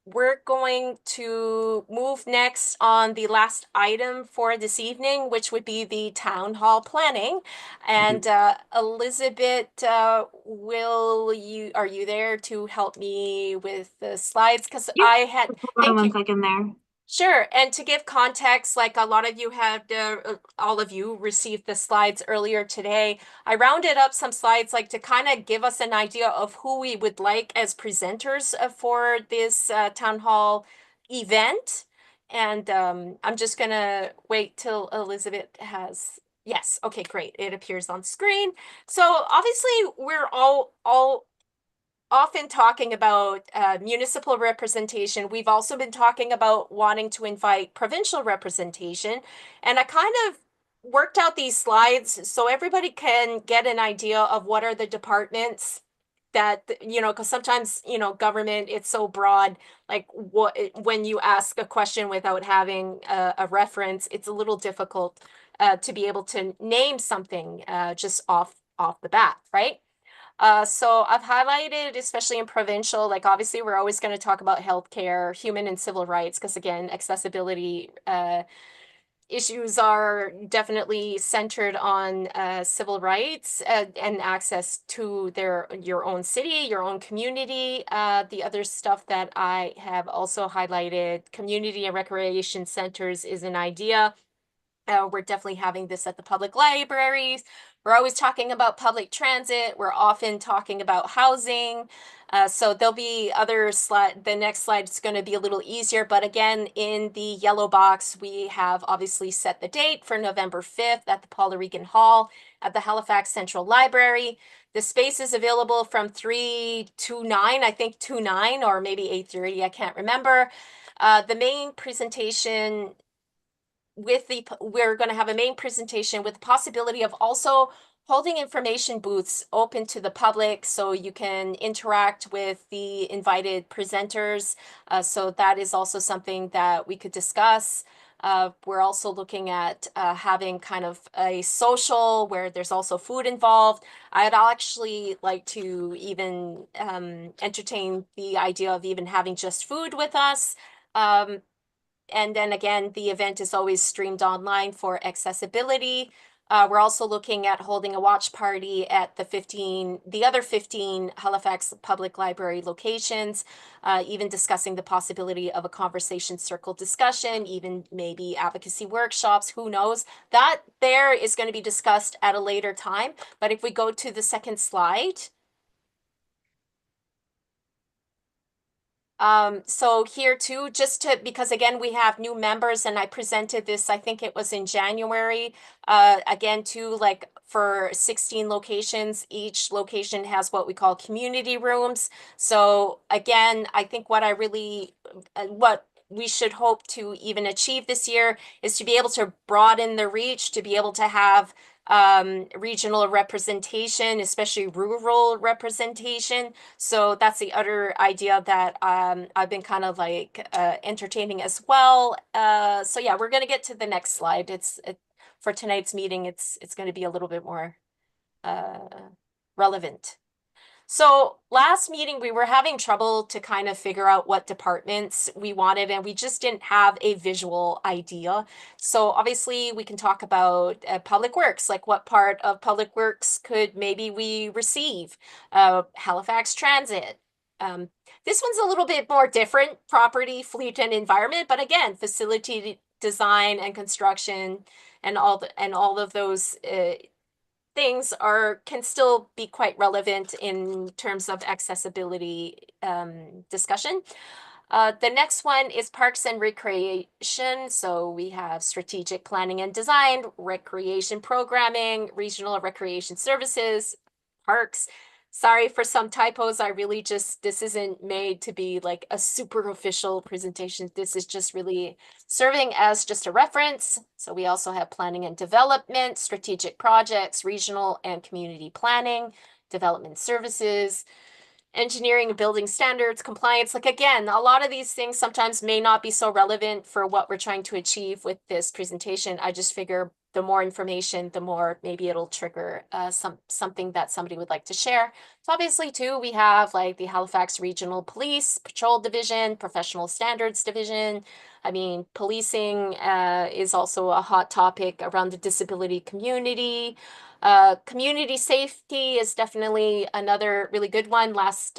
We're going to move next on the last item for this evening, which would be the town hall planning. And Elizabeth, are you there to help me with the slides? Because Yep. I had, Hold on thank one you. second there. Sure. And to give context, like a lot of you had, all of you received the slides earlier today. I rounded up some slides like to kind of give us an idea of who we would like as presenters for this town hall event. And I'm just going to wait till Elizabeth has, yes. Okay, great. It appears on screen. So obviously we're all often talking about municipal representation. We've also been talking about wanting to invite provincial representation. And I kind of worked out these slides so everybody can get an idea of what are the departments that, because sometimes, government, it's so broad, like when you ask a question without having a reference, it's a little difficult to be able to name something just off the bat, right? So I've highlighted, especially in provincial, like obviously we're always going to talk about healthcare, human and civil rights, because again, accessibility issues are definitely centered on civil rights and access to your own city, your own community. The other stuff that I have also highlighted, community and recreation centers is an idea. We're definitely having this at the public libraries. We're always talking about public transit. We're often talking about housing. So there'll be other slide. The next slide is going to be a little easier. But again, in the yellow box, we have obviously set the date for November 5th at the Paul Regan Hall at the Halifax Central Library. The space is available from 3 to 9, I think 2 9 or maybe 8:30. I can't remember. The main presentation we're going to have a main presentation with the possibility of also holding information booths open to the public so you can interact with the invited presenters. So that is also something that we could discuss. We're also looking at having kind of a social where there's also food involved. I'd actually like to even entertain the idea of even having just food with us. And then again, the event is always streamed online for accessibility. We're also looking at holding a watch party at the other 15 Halifax Public Library locations, even discussing the possibility of a conversation circle discussion, even maybe advocacy workshops, who knows. That there is going to be discussed at a later time. But if we go to the second slide. So here too, because again, we have new members and I presented this, I think it was in January, again, too, like for 16 locations, each location has what we call community rooms. So again, I think what we should hope to even achieve this year is to be able to broaden the reach, to be able to have regional representation, especially rural representation. So that's the other idea that I've been kind of like entertaining as well. So yeah, we're going to get to the next slide. For tonight's meeting, it's going to be a little bit more relevant. So last meeting, we were having trouble to kind of figure out what departments we wanted, and we just didn't have a visual idea. So obviously we can talk about Public Works, like what part of Public Works could maybe we receive? Halifax Transit. This one's a little bit more different, property, fleet, and environment, but again, facility design and construction and all of those things can still be quite relevant in terms of accessibility discussion. The next one is parks and recreation. So we have strategic planning and design, recreation programming, regional recreation services, parks. Sorry for some typos. This isn't made to be like a super official presentation. This is just really serving as just a reference. So we also have planning and development, strategic projects, regional and community planning, development services, engineering and building standards, compliance. Like again, a lot of these things sometimes may not be so relevant for what we're trying to achieve with this presentation. I just figure the more information, the more maybe it'll trigger something that somebody would like to share. So obviously too, we have like the Halifax Regional Police Patrol Division, Professional Standards Division. I mean, policing is also a hot topic around the disability community. Community safety is definitely another really good one. Last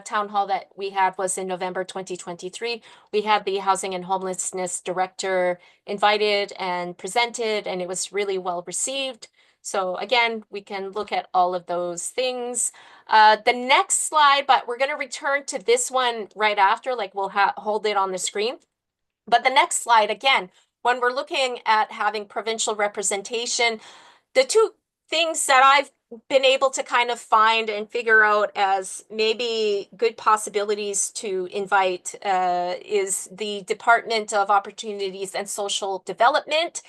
town hall that we had was in November 2023. We had the Housing and Homelessness Director invited and presented, and it was really well received. So again, we can look at all of those things. The next slide, but we're going to return to this one right after, like we'll hold it on the screen. But the next slide, again, when we're looking at having provincial representation, the two things that I've been able to kind of find and figure out as maybe good possibilities to invite is the Department of Opportunities and Social Development.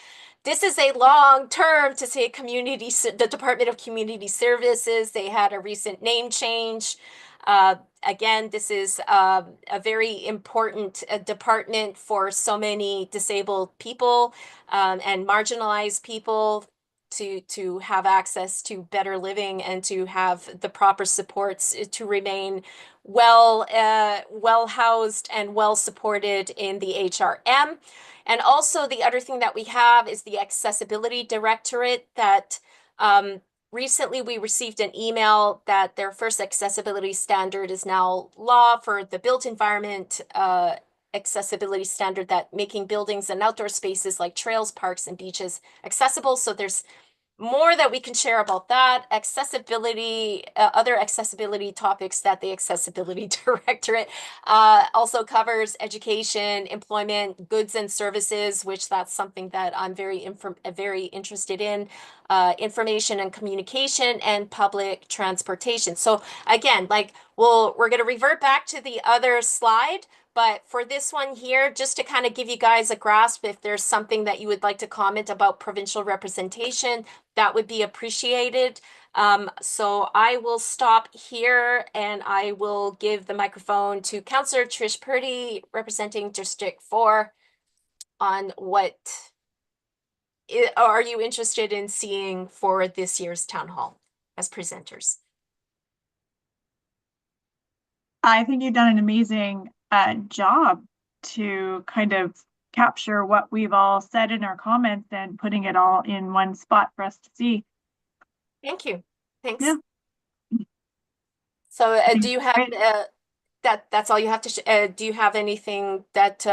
This is a long term to say the Department of Community Services. They had a recent name change. Again, this is a very important department for so many disabled people and marginalized people to have access to better living and to have the proper supports to remain well housed and well supported in the HRM. And also the other thing that we have is the Accessibility Directorate that recently we received an email that their first accessibility standard is now law for the built environment accessibility standard, that making buildings and outdoor spaces like trails, parks, and beaches accessible. So there's more that we can share about that. Accessibility, other accessibility topics that the Accessibility Directorate also covers: education, employment, goods and services, which that's something that I'm very interested in, information and communication, and public transportation. So again, like we're going to revert back to the other slide. But for this one here, just to kind of give you guys a grasp, if there's something that you would like to comment about provincial representation, that would be appreciated. So I will stop here and I will give the microphone to Councillor Trish Purdy, representing District 4, on what are you interested in seeing for this year's town hall as presenters? I think you've done an amazing job to kind of capture what we've all said in our comments and putting it all in one spot for us to see. Thank you. Thanks. Yeah. So do you have that's all you have to do you have anything that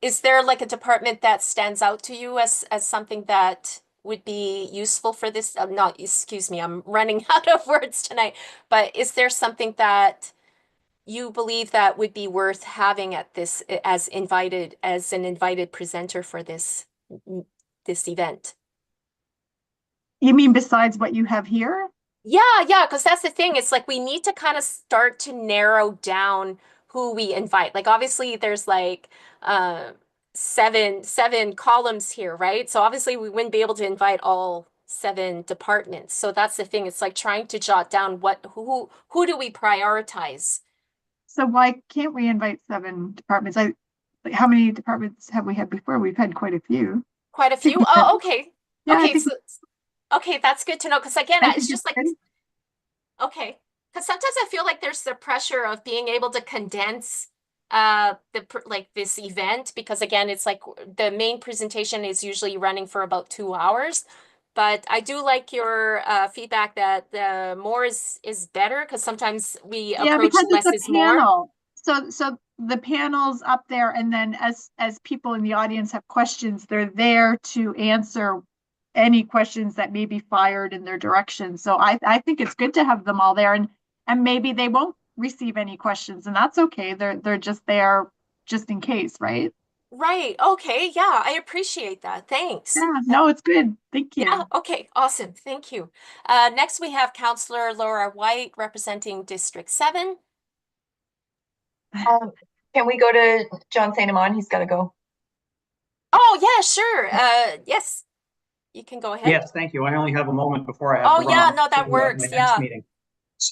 is there like a department that stands out to you as something that would be useful for this? Excuse me, I'm running out of words tonight, but is there something that you believe that would be worth having at this as an invited presenter for this event? You mean besides what you have here? Yeah, because that's the thing. It's like we need to kind of start to narrow down who we invite. Like obviously there's like seven columns here, right? So obviously we wouldn't be able to invite all 7 departments. So that's the thing. It's like trying to jot down who do we prioritize? So why can't we invite 7 departments? How many departments have we had before? We've had quite a few. Quite a few? Oh, okay. Yeah, Okay, okay, that's good to know. Because again, it's just like Okay. Because sometimes I feel like there's the pressure of being able to condense this event, because again, it's like the main presentation is usually running for about 2 hours. But I do like your feedback that more is better, because sometimes we Yeah, approach because less it's is a more. panel. So the panel's up there, and then as people in the audience have questions, they're there to answer any questions that may be fired in their direction. So I think it's good to have them all there, and maybe they won't receive any questions, and that's okay. They're just there just in case, right? Right. Okay. Yeah, I appreciate that. Thanks. Yeah, no, it's good. Thank you. Yeah. Okay. Awesome. Thank you. Next, we have Councillor Laura White representing District 7. Can we go to John St. Amand? He's got to go. Oh, yeah, sure. Yes, you can go ahead. Yes, thank you. I only have a moment before I have Oh, to yeah, run no, that to works. my next Yeah. meeting.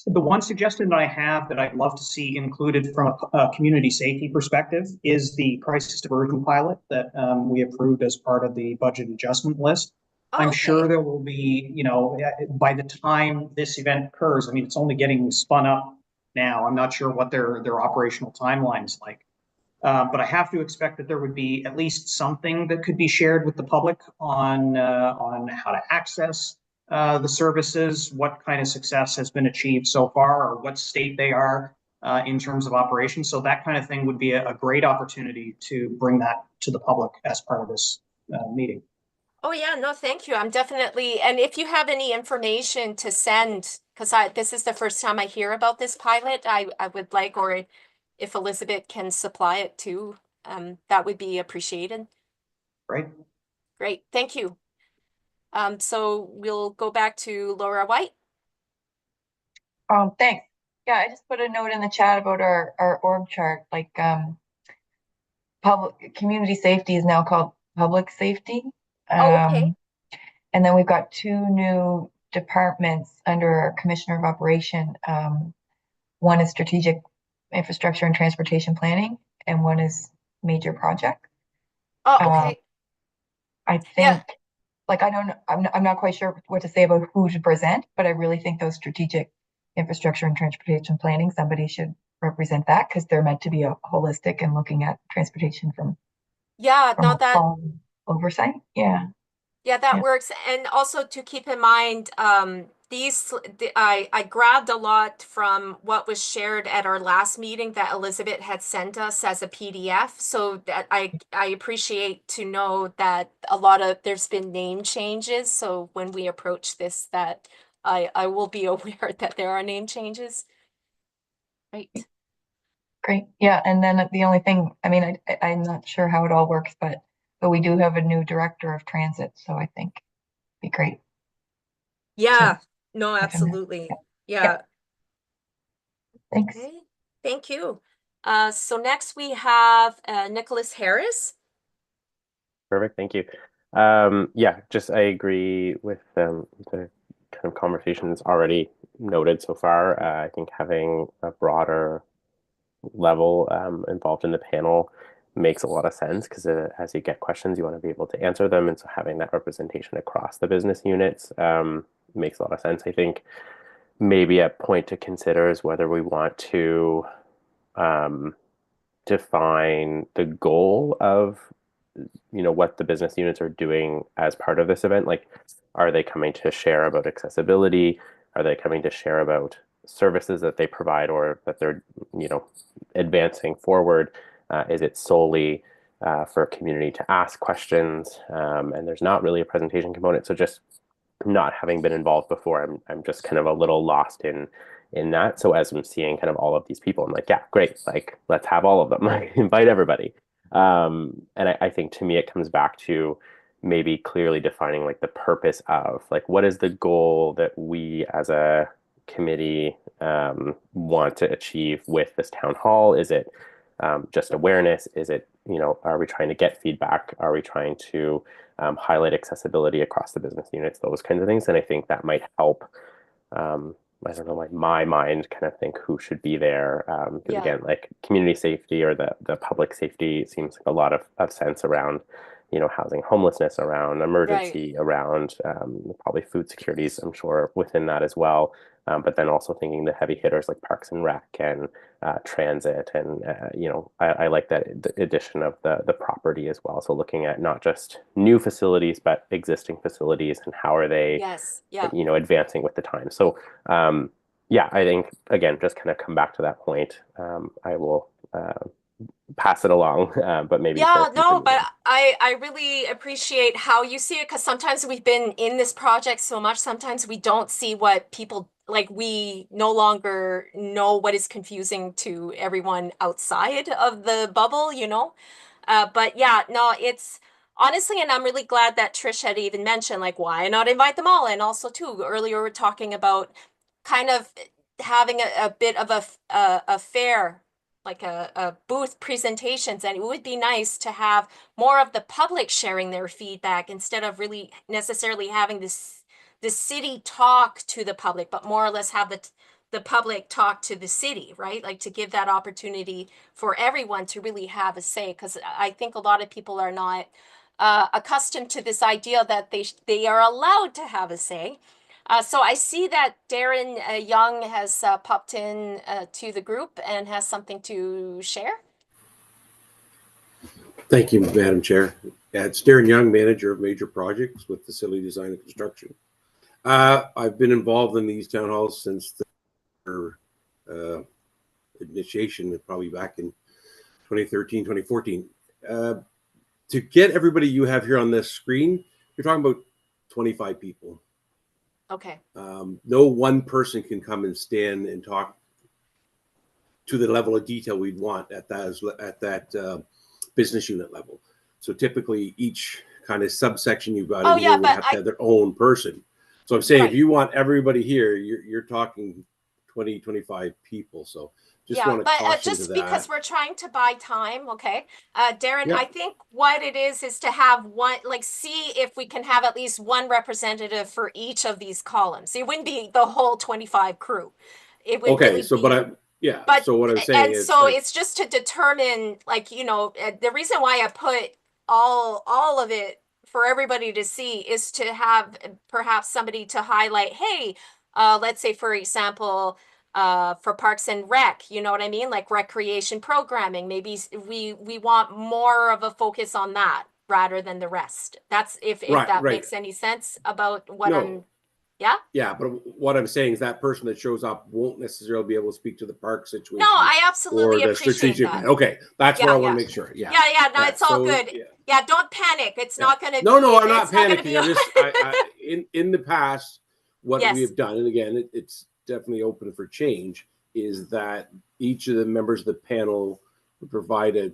The one suggestion that I have that I'd love to see included from a community safety perspective is the crisis diversion pilot that we approved as part of the budget adjustment list. Oh, I'm okay. sure there will be, you know, by the time this event occurs, I mean, it's only getting spun up now. I'm not sure what their operational timeline is like. But I have to expect that there would be at least something that could be shared with the public on how to access the services, what kind of success has been achieved so far, or what state they are in terms of operations. So that kind of thing would be a great opportunity to bring that to the public as part of this meeting. Oh, yeah, no, thank you. I'm definitely, and if you have any information to send, because this is the first time I hear about this pilot, I would like, or if Elizabeth can supply it too, that would be appreciated. Right. Great, thank you. So we'll go back to Laura White. Thanks. Yeah, I just put a note in the chat about our org chart. Like, public community safety is now called public safety. Oh, okay. And then we've got 2 new departments under our Commissioner of Operation. One is strategic infrastructure and transportation planning, and one is major project. Oh, okay. I think, like, I don't know, I'm not quite sure what to say about who to present, but I really think those strategic infrastructure and transportation planning, somebody should represent that, because they're meant to be a holistic and looking at transportation from oversight. Yeah. Yeah, that works. And also to keep in mind, I grabbed a lot from what was shared at our last meeting that Elizabeth had sent us as a PDF. So that I appreciate to know that there's been name changes. So when we approach this, that I will be aware that there are name changes. Right. Great. Yeah. And then the only thing, I mean, I'm not sure how it all works, but we do have a new director of transit. So I think it'd be great. Yeah. No, absolutely. Yeah. Thanks. Okay. Thank you. So next we have Nicholas Harris. Perfect, thank you. Yeah, just I agree with the kind of conversations already noted so far. I think having a broader level involved in the panel makes a lot of sense, because as you get questions, you want to be able to answer them, and so having that representation across the business units makes a lot of sense. I think maybe a point to consider is whether we want to define the goal of, you know, what the business units are doing as part of this event. Like, are they coming to share about accessibility? Are they coming to share about services that they provide or that they're, you know, advancing forward? Is it solely for a community to ask questions? And there's not really a presentation component. So just not having been involved before, I'm just kind of a little lost in that. So as I'm seeing kind of all of these people, I'm like, yeah, great. Like, let's have all of them. Like, invite everybody. And I think to me, it comes back to maybe clearly defining like the purpose of, like, what is the goal that we as a committee want to achieve with this town hall? Is it just awareness? Is it, you know, are we trying to get feedback? Are we trying to highlight accessibility across the business units? Those kinds of things. And I think that might help. I don't know, like my mind kind of think who should be there. Because again, like community safety or the public safety seems like a lot of sense around, you know, housing homelessness, around emergency, around probably food securities, I'm sure within that as well. but then also thinking the heavy hitters like Parks and Rec and transit, and I like that addition of the property as well. So looking at not just new facilities but existing facilities and how are they Yes, yeah. advancing with the time. So yeah, I think again, just kind of come back to that point. I will pass it along, but maybe Yeah, for no, future but meetings. I really appreciate how you see it, because sometimes we've been in this project so much, sometimes we don't see what people like. We no longer know what is confusing to everyone outside of the bubble, but yeah, no, it's honestly, and I'm really glad that Trish had even mentioned, like, why not invite them all? And also too, earlier we're talking about kind of having a bit of a fair, like a booth presentations, and it would be nice to have more of the public sharing their feedback instead of really necessarily having the city talk to the public, but more or less have the public talk to the city, right? Like to give that opportunity for everyone to really have a say, because I think a lot of people are not accustomed to this idea that they are allowed to have a say. So I see that Darren Young has popped in to the group and has something to share. Thank you, Madam Chair. It's Darren Young, Manager of Major Projects with Facility Design and Construction. I've been involved in these town halls since their initiation, probably back in 2013, 2014. To get everybody you have here on this screen, you're talking about 25 people. Okay. No one person can come and stand and talk to the level of detail we'd want at that business unit level. So typically each kind of subsection you've got in here would have to have their own person. So I'm saying if you want everybody here, you're talking 20, 25 people. So just want to caution just to that. because we're trying to buy time, okay? Darren, I think what it is to have one, like, see if we can have at least one representative for each of these columns. It wouldn't be the whole 25 crew. It would okay, really so be, so what I'm saying is, so it's just to determine, like, the reason why I put all of it for everybody to see is to have perhaps somebody to highlight, hey, let's say, for example, for Parks and Rec, you know what I mean? Like recreation programming, maybe we want more of a focus on that rather than the rest. That's if that makes any sense about what I'm, Yeah, but what I'm saying is that person that shows up won't necessarily be able to speak to the park situation. No, I absolutely or the appreciate strategic that. Okay, that's what I want to make sure. No, it's all good. Yeah, don't panic. It's not going to be. No, I'm not panicking. I'm just in the past, what we have done, and again, it's definitely open for change, is that each of the members of the panel would provide a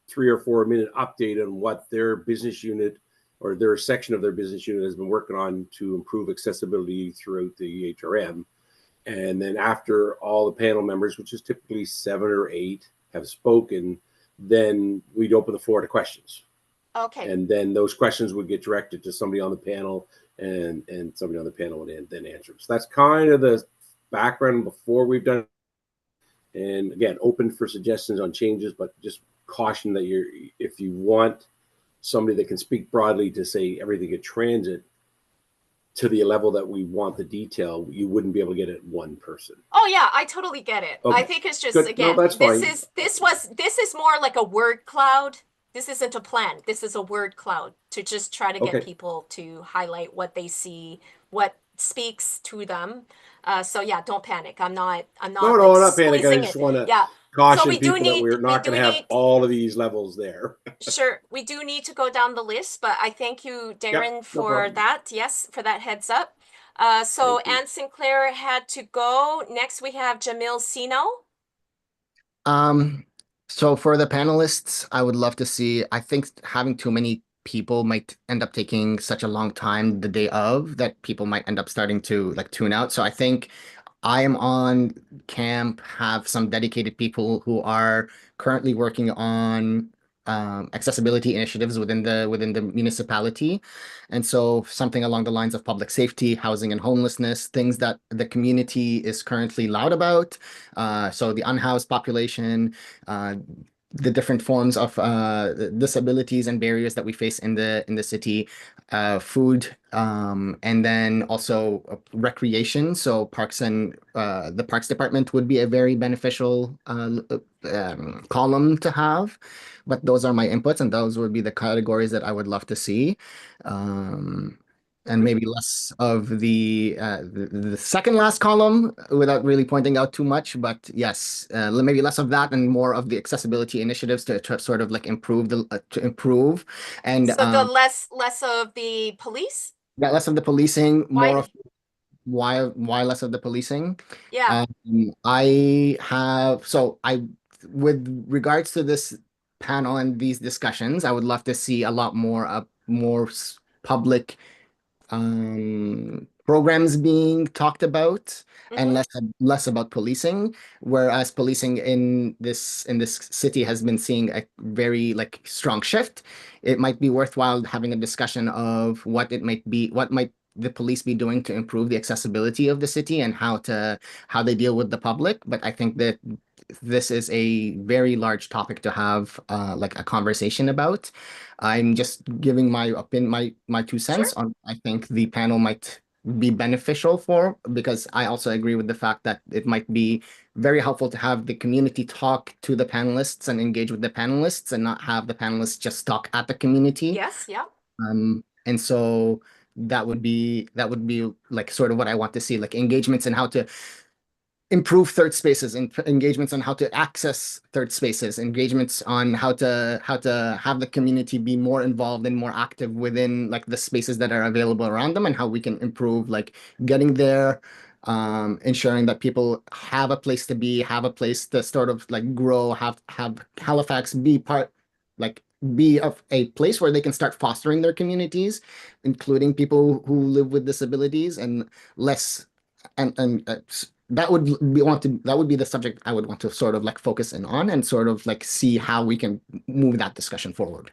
3 or 4 minute update on what their business unit or their section of their business unit has been working on to improve accessibility throughout the HRM. And then after all the panel members, which is typically 7 or 8, have spoken, then we'd open the floor to questions. Okay. And then those questions would get directed to somebody on the panel, and somebody on the panel would then answer them. So that's kind of the background before we've done it. And again, open for suggestions on changes, but just caution that if you want somebody that can speak broadly to say everything at transit to the level that we want the detail, you wouldn't be able to get it one person. Oh yeah, I totally get it. Okay. I think it's just, Good. again, No, that's fine. this is more like a word cloud. This isn't a plan. This is a word cloud to just try to get people to highlight what they see, what speaks to them. So yeah, don't panic. I'm not No, I'm not panicking. I just want to caution so people that we're not going to have all of these levels there. Sure, we do need to go down the list, but I thank you, Darren, for that. Yes, for that heads up. So Anne Sinclair had to go. Next, we have Jamil Sino. So for the panelists, I would love to see, I think having too many people might end up taking such a long time the day of that people might end up starting to like tune out. So I think I am on camp, have some dedicated people who are currently working on accessibility initiatives within the municipality. And so something along the lines of public safety, housing and homelessness, things that the community is currently loud about. So the unhoused population, the different forms of disabilities and barriers that we face in the city. food, and then also recreation. So parks and the Parks Department would be a very beneficial column to have. But those are my inputs, and those would be the categories that I would love to see. And maybe less of the second last column without really pointing out too much, but yes, maybe less of that and more of the accessibility initiatives to sort of like improve and So the less of the police? yeah, less of the policing, Why- more of why less of the policing. Yeah. With regards to this panel and these discussions, I would love to see a lot more public programs being talked about and less about policing, whereas policing in this city has been seeing a very like strong shift. It might be worthwhile having a discussion of what might the police be doing to improve the accessibility of the city and how they deal with the public. But I think that this is a very large topic to have like a conversation about. I'm just giving my opinion, my 2 cents on. I think the panel might be beneficial because I also agree with the fact that it might be very helpful to have the community talk to the panelists and engage with the panelists and not have the panelists just talk at the community. Yes, yeah. And so that would be like sort of what I want to see, like engagements and how to improve third spaces and engagements on how to access third spaces, engagements on how to have the community be more involved and more active within like the spaces that are available around them, and how we can improve like getting there, ensuring that people have a place to be, have a place to sort of like grow, have Halifax be a place where they can start fostering their communities, including people who live with disabilities, and less that would be the subject I would want to sort of like focus in on and sort of like see how we can move that discussion forward.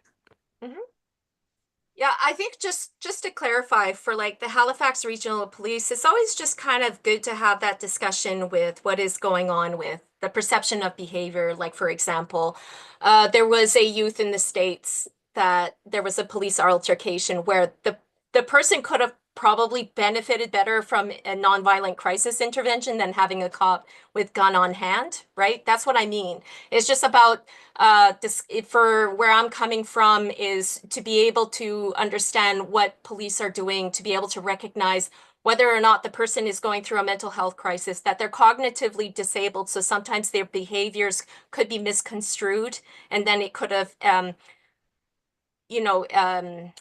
Yeah, I think just to clarify for like the Halifax Regional Police, it's always just kind of good to have that discussion with what is going on with the perception of behavior. Like, for example, there was a youth in the States that there was a police altercation where the person could have probably benefited better from a nonviolent crisis intervention than having a cop with gun on hand, right? That's what I mean. It's just about for where I'm coming from is to be able to understand what police are doing, to be able to recognize whether or not the person is going through a mental health crisis, that they're cognitively disabled. So sometimes their behaviors could be misconstrued, and then it could have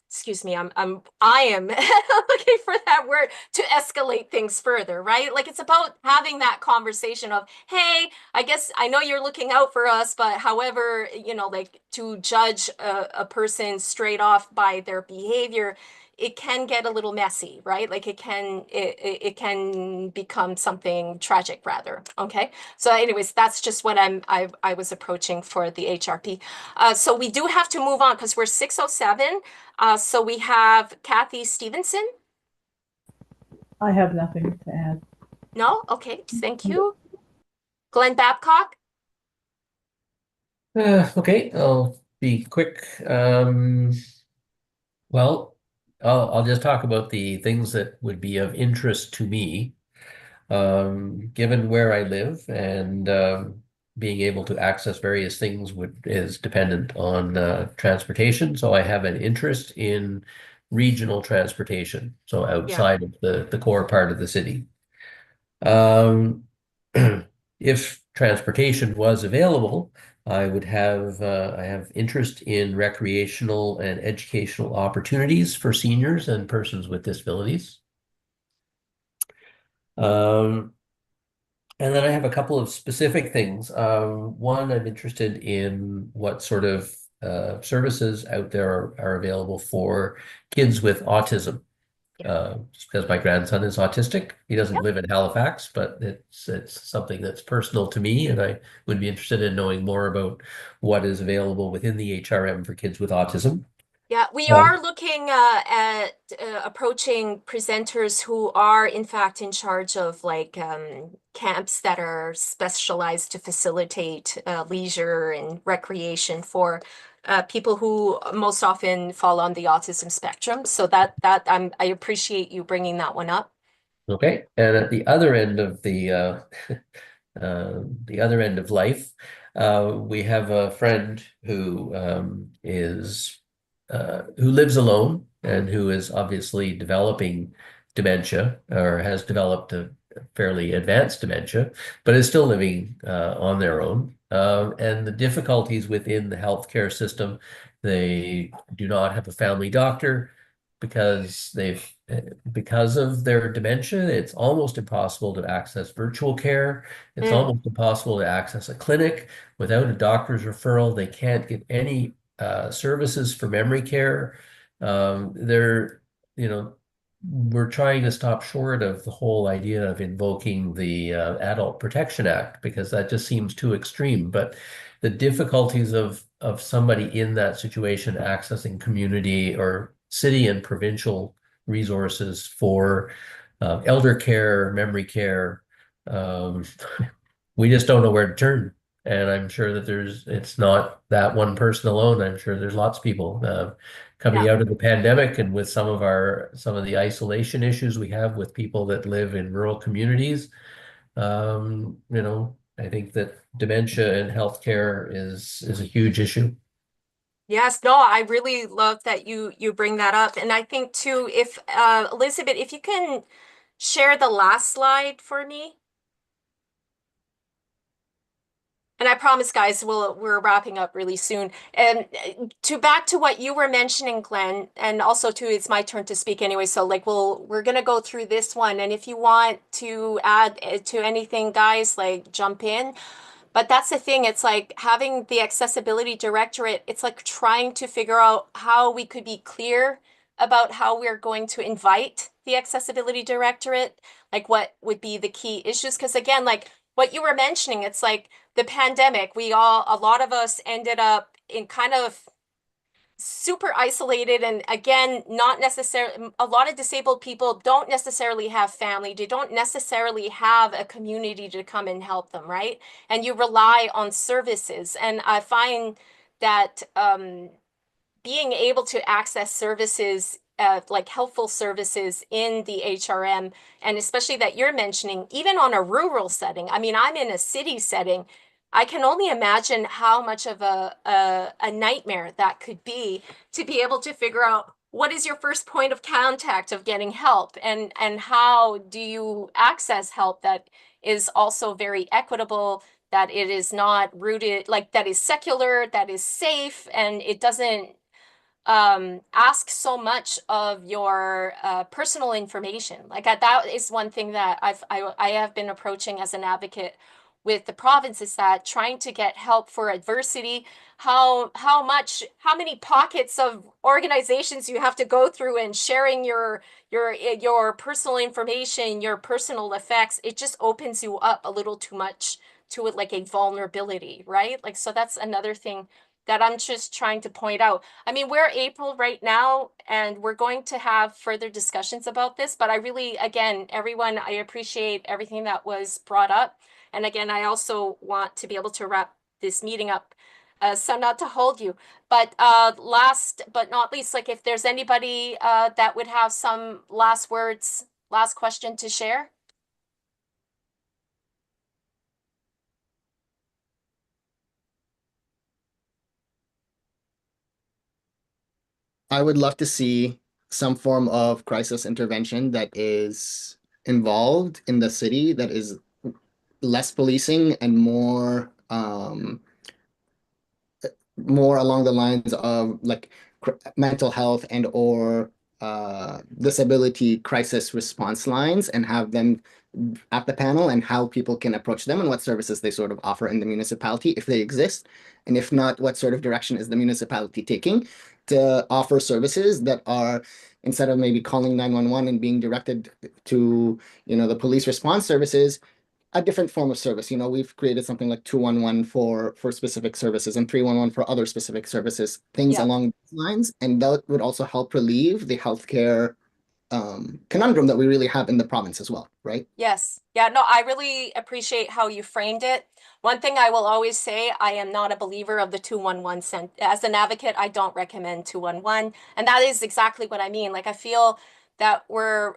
excuse me, I am looking for that word, to escalate things further, right? Like, it's about having that conversation of, hey, I guess I know you're looking out for us, but however, like, to judge a person straight off by their behavior, it can get a little messy, right? Like it can become something tragic rather. Okay. So anyways, that's just what I was approaching for the HRP. So we do have to move on because we're 6:07. So we have Kathy Stevenson. I have nothing to add. No? Okay. Thank you. Glenn Babcock. Okay, I'll be quick. Well, I'll just talk about the things that would be of interest to me, given where I live, and being able to access various things is dependent on transportation. So I have an interest in regional transportation, so outside of the core part of the city. If transportation was available, I have interest in recreational and educational opportunities for seniors and persons with disabilities. And then I have a couple of specific things. One, I'm interested in what sort of services out there are available for kids with autism. Because my grandson is autistic. He doesn't live in Halifax, but it's something that's personal to me, and I would be interested in knowing more about what is available within the HRM for kids with autism. Yeah, we Um, are looking at approaching presenters who are in fact in charge of like camps that are specialized to facilitate leisure and recreation for people who most often fall on the autism spectrum. So I appreciate you bringing that one up. Okay, and at the other end of the other end of life, we have a friend who who lives alone and who is obviously developing dementia or has developed a fairly advanced dementia, but is still living on their own. And the difficulties within the healthcare system, they do not have a family doctor because because of their dementia, it's almost impossible to access virtual care. It's almost impossible to access a clinic without a doctor's referral. They can't get any services for memory care. We're trying to stop short of the whole idea of invoking the Adult Protection Act because that just seems too extreme. But the difficulties of somebody in that situation accessing community or city and provincial resources for elder care, memory care, we just don't know where to turn. And I'm sure that it's not that one person alone. I'm sure there's lots of people coming out of the pandemic and with some of the isolation issues we have with people that live in rural communities. I think that dementia and healthcare is a huge issue. Yes, no, I really love that you bring that up. And I think too, if Elizabeth, if you can share the last slide for me. And I promise, guys, we're wrapping up really soon. And back to what you were mentioning, Glenn, and also too, it's my turn to speak anyway. So like we're gonna go through this one, and if you want to add to anything, guys, like jump in. But that's the thing. It's like having the accessibility directorate. It's like trying to figure out how we could be clear about how we're going to invite the accessibility directorate, like what would be the key issues. Because again, like what you were mentioning, it's like the pandemic, a lot of us ended up in kind of super isolated, and again, not necessarily, a lot of disabled people don't necessarily have family, they don't necessarily have a community to come and help them, right? And you rely on services. And I find that being able to access services, like helpful services in the HRM, and especially that you're mentioning, even on a rural setting. I mean, I'm in a city setting. I can only imagine how much of a nightmare that could be to be able to figure out what is your first point of contact of getting help, and how do you access help that is also very equitable, that it is not rooted, like that is secular, that is safe, and it doesn't ask so much of your personal information. Like that is one thing that I have been approaching as an advocate with the province, is that trying to get help for adversity, how many pockets of organizations you have to go through, and sharing your personal information, your personal effects, it just opens you up a little too much to it, like a vulnerability, right? Like, so that's another thing that I'm just trying to point out. I mean, we're April right now, and we're going to have further discussions about this, but I really, again, everyone, I appreciate everything that was brought up. And again, I also want to be able to wrap this meeting up, so not to hold you. But last but not least, like if there's anybody that would have some last words, last question to share. I would love to see some form of crisis intervention that is involved in the city, that is less policing and more along the lines of like mental health and or disability crisis response lines, and have them at the panel, and how people can approach them and what services they sort of offer in the municipality if they exist. And if not, what sort of direction is the municipality taking to offer services that are, instead of maybe calling 911 and being directed to, the police response services, a different form of service. You know, we've created something like 211 for specific services and 311 for other specific services, things Yeah. along these lines. And that would also help relieve the healthcare conundrum that we really have in the province as well, right? Yes. Yeah, no, I really appreciate how you framed it. One thing I will always say, I am not a believer of the 211 cent. As an advocate, I don't recommend 211. And that is exactly what I mean. Like, I feel that we're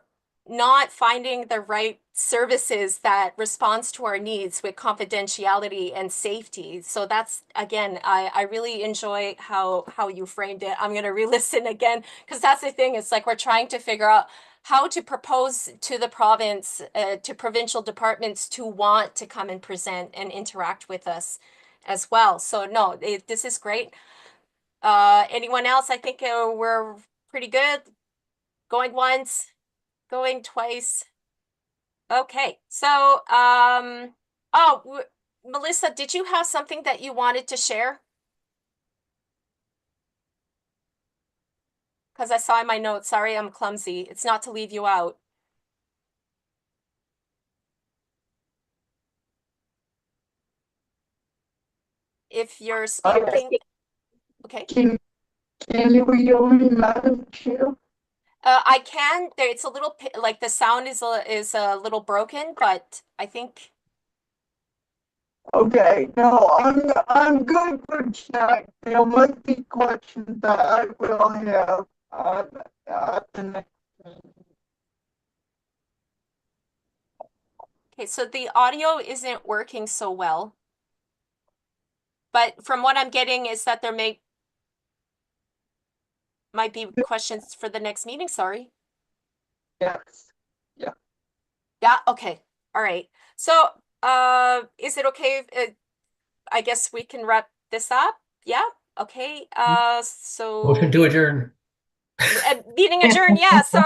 not finding the right services that responds to our needs with confidentiality and safety. So that's, again, I really enjoy how you framed it. I'm going to re-listen again, because that's the thing. It's like we're trying to figure out how to propose to the province, to provincial departments to want to come and present and interact with us as well. So no, this is great. Anyone else? I think we're pretty good. Going once, going twice. Okay, so Melissa, did you have something that you wanted to share? Because I saw in my notes, sorry, I'm clumsy. It's not to leave you out. If you're speaking, okay. Can you hear me, Madam Chair? I can. There, it's a little like the sound is a little broken, but I think. Okay, no, I'm good for chat. There might be questions that I will have at the next meeting. Okay, so the audio isn't working so well. But from what I'm getting is that there might be questions for the next meeting, sorry. Yes. Yeah. Yeah, okay. All right. So, is it okay if, I guess we can wrap this up? Yeah? Okay. So Motion to adjourn. Meeting adjourned, yeah. So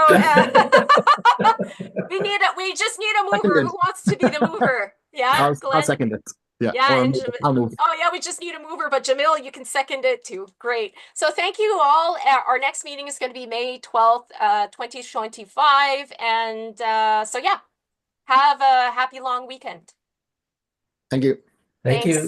we just need a mover. Seconded. Who wants to be the mover? Yeah, I'll Glenn? second it. Yeah. Yeah, or and I'll move. oh yeah, we just need a mover, but Jamil, you can second it too. Great. So thank you all. Our next meeting is going to be May 12th, 2025. And so yeah, have a happy long weekend. Thank you. Thank you. Thanks.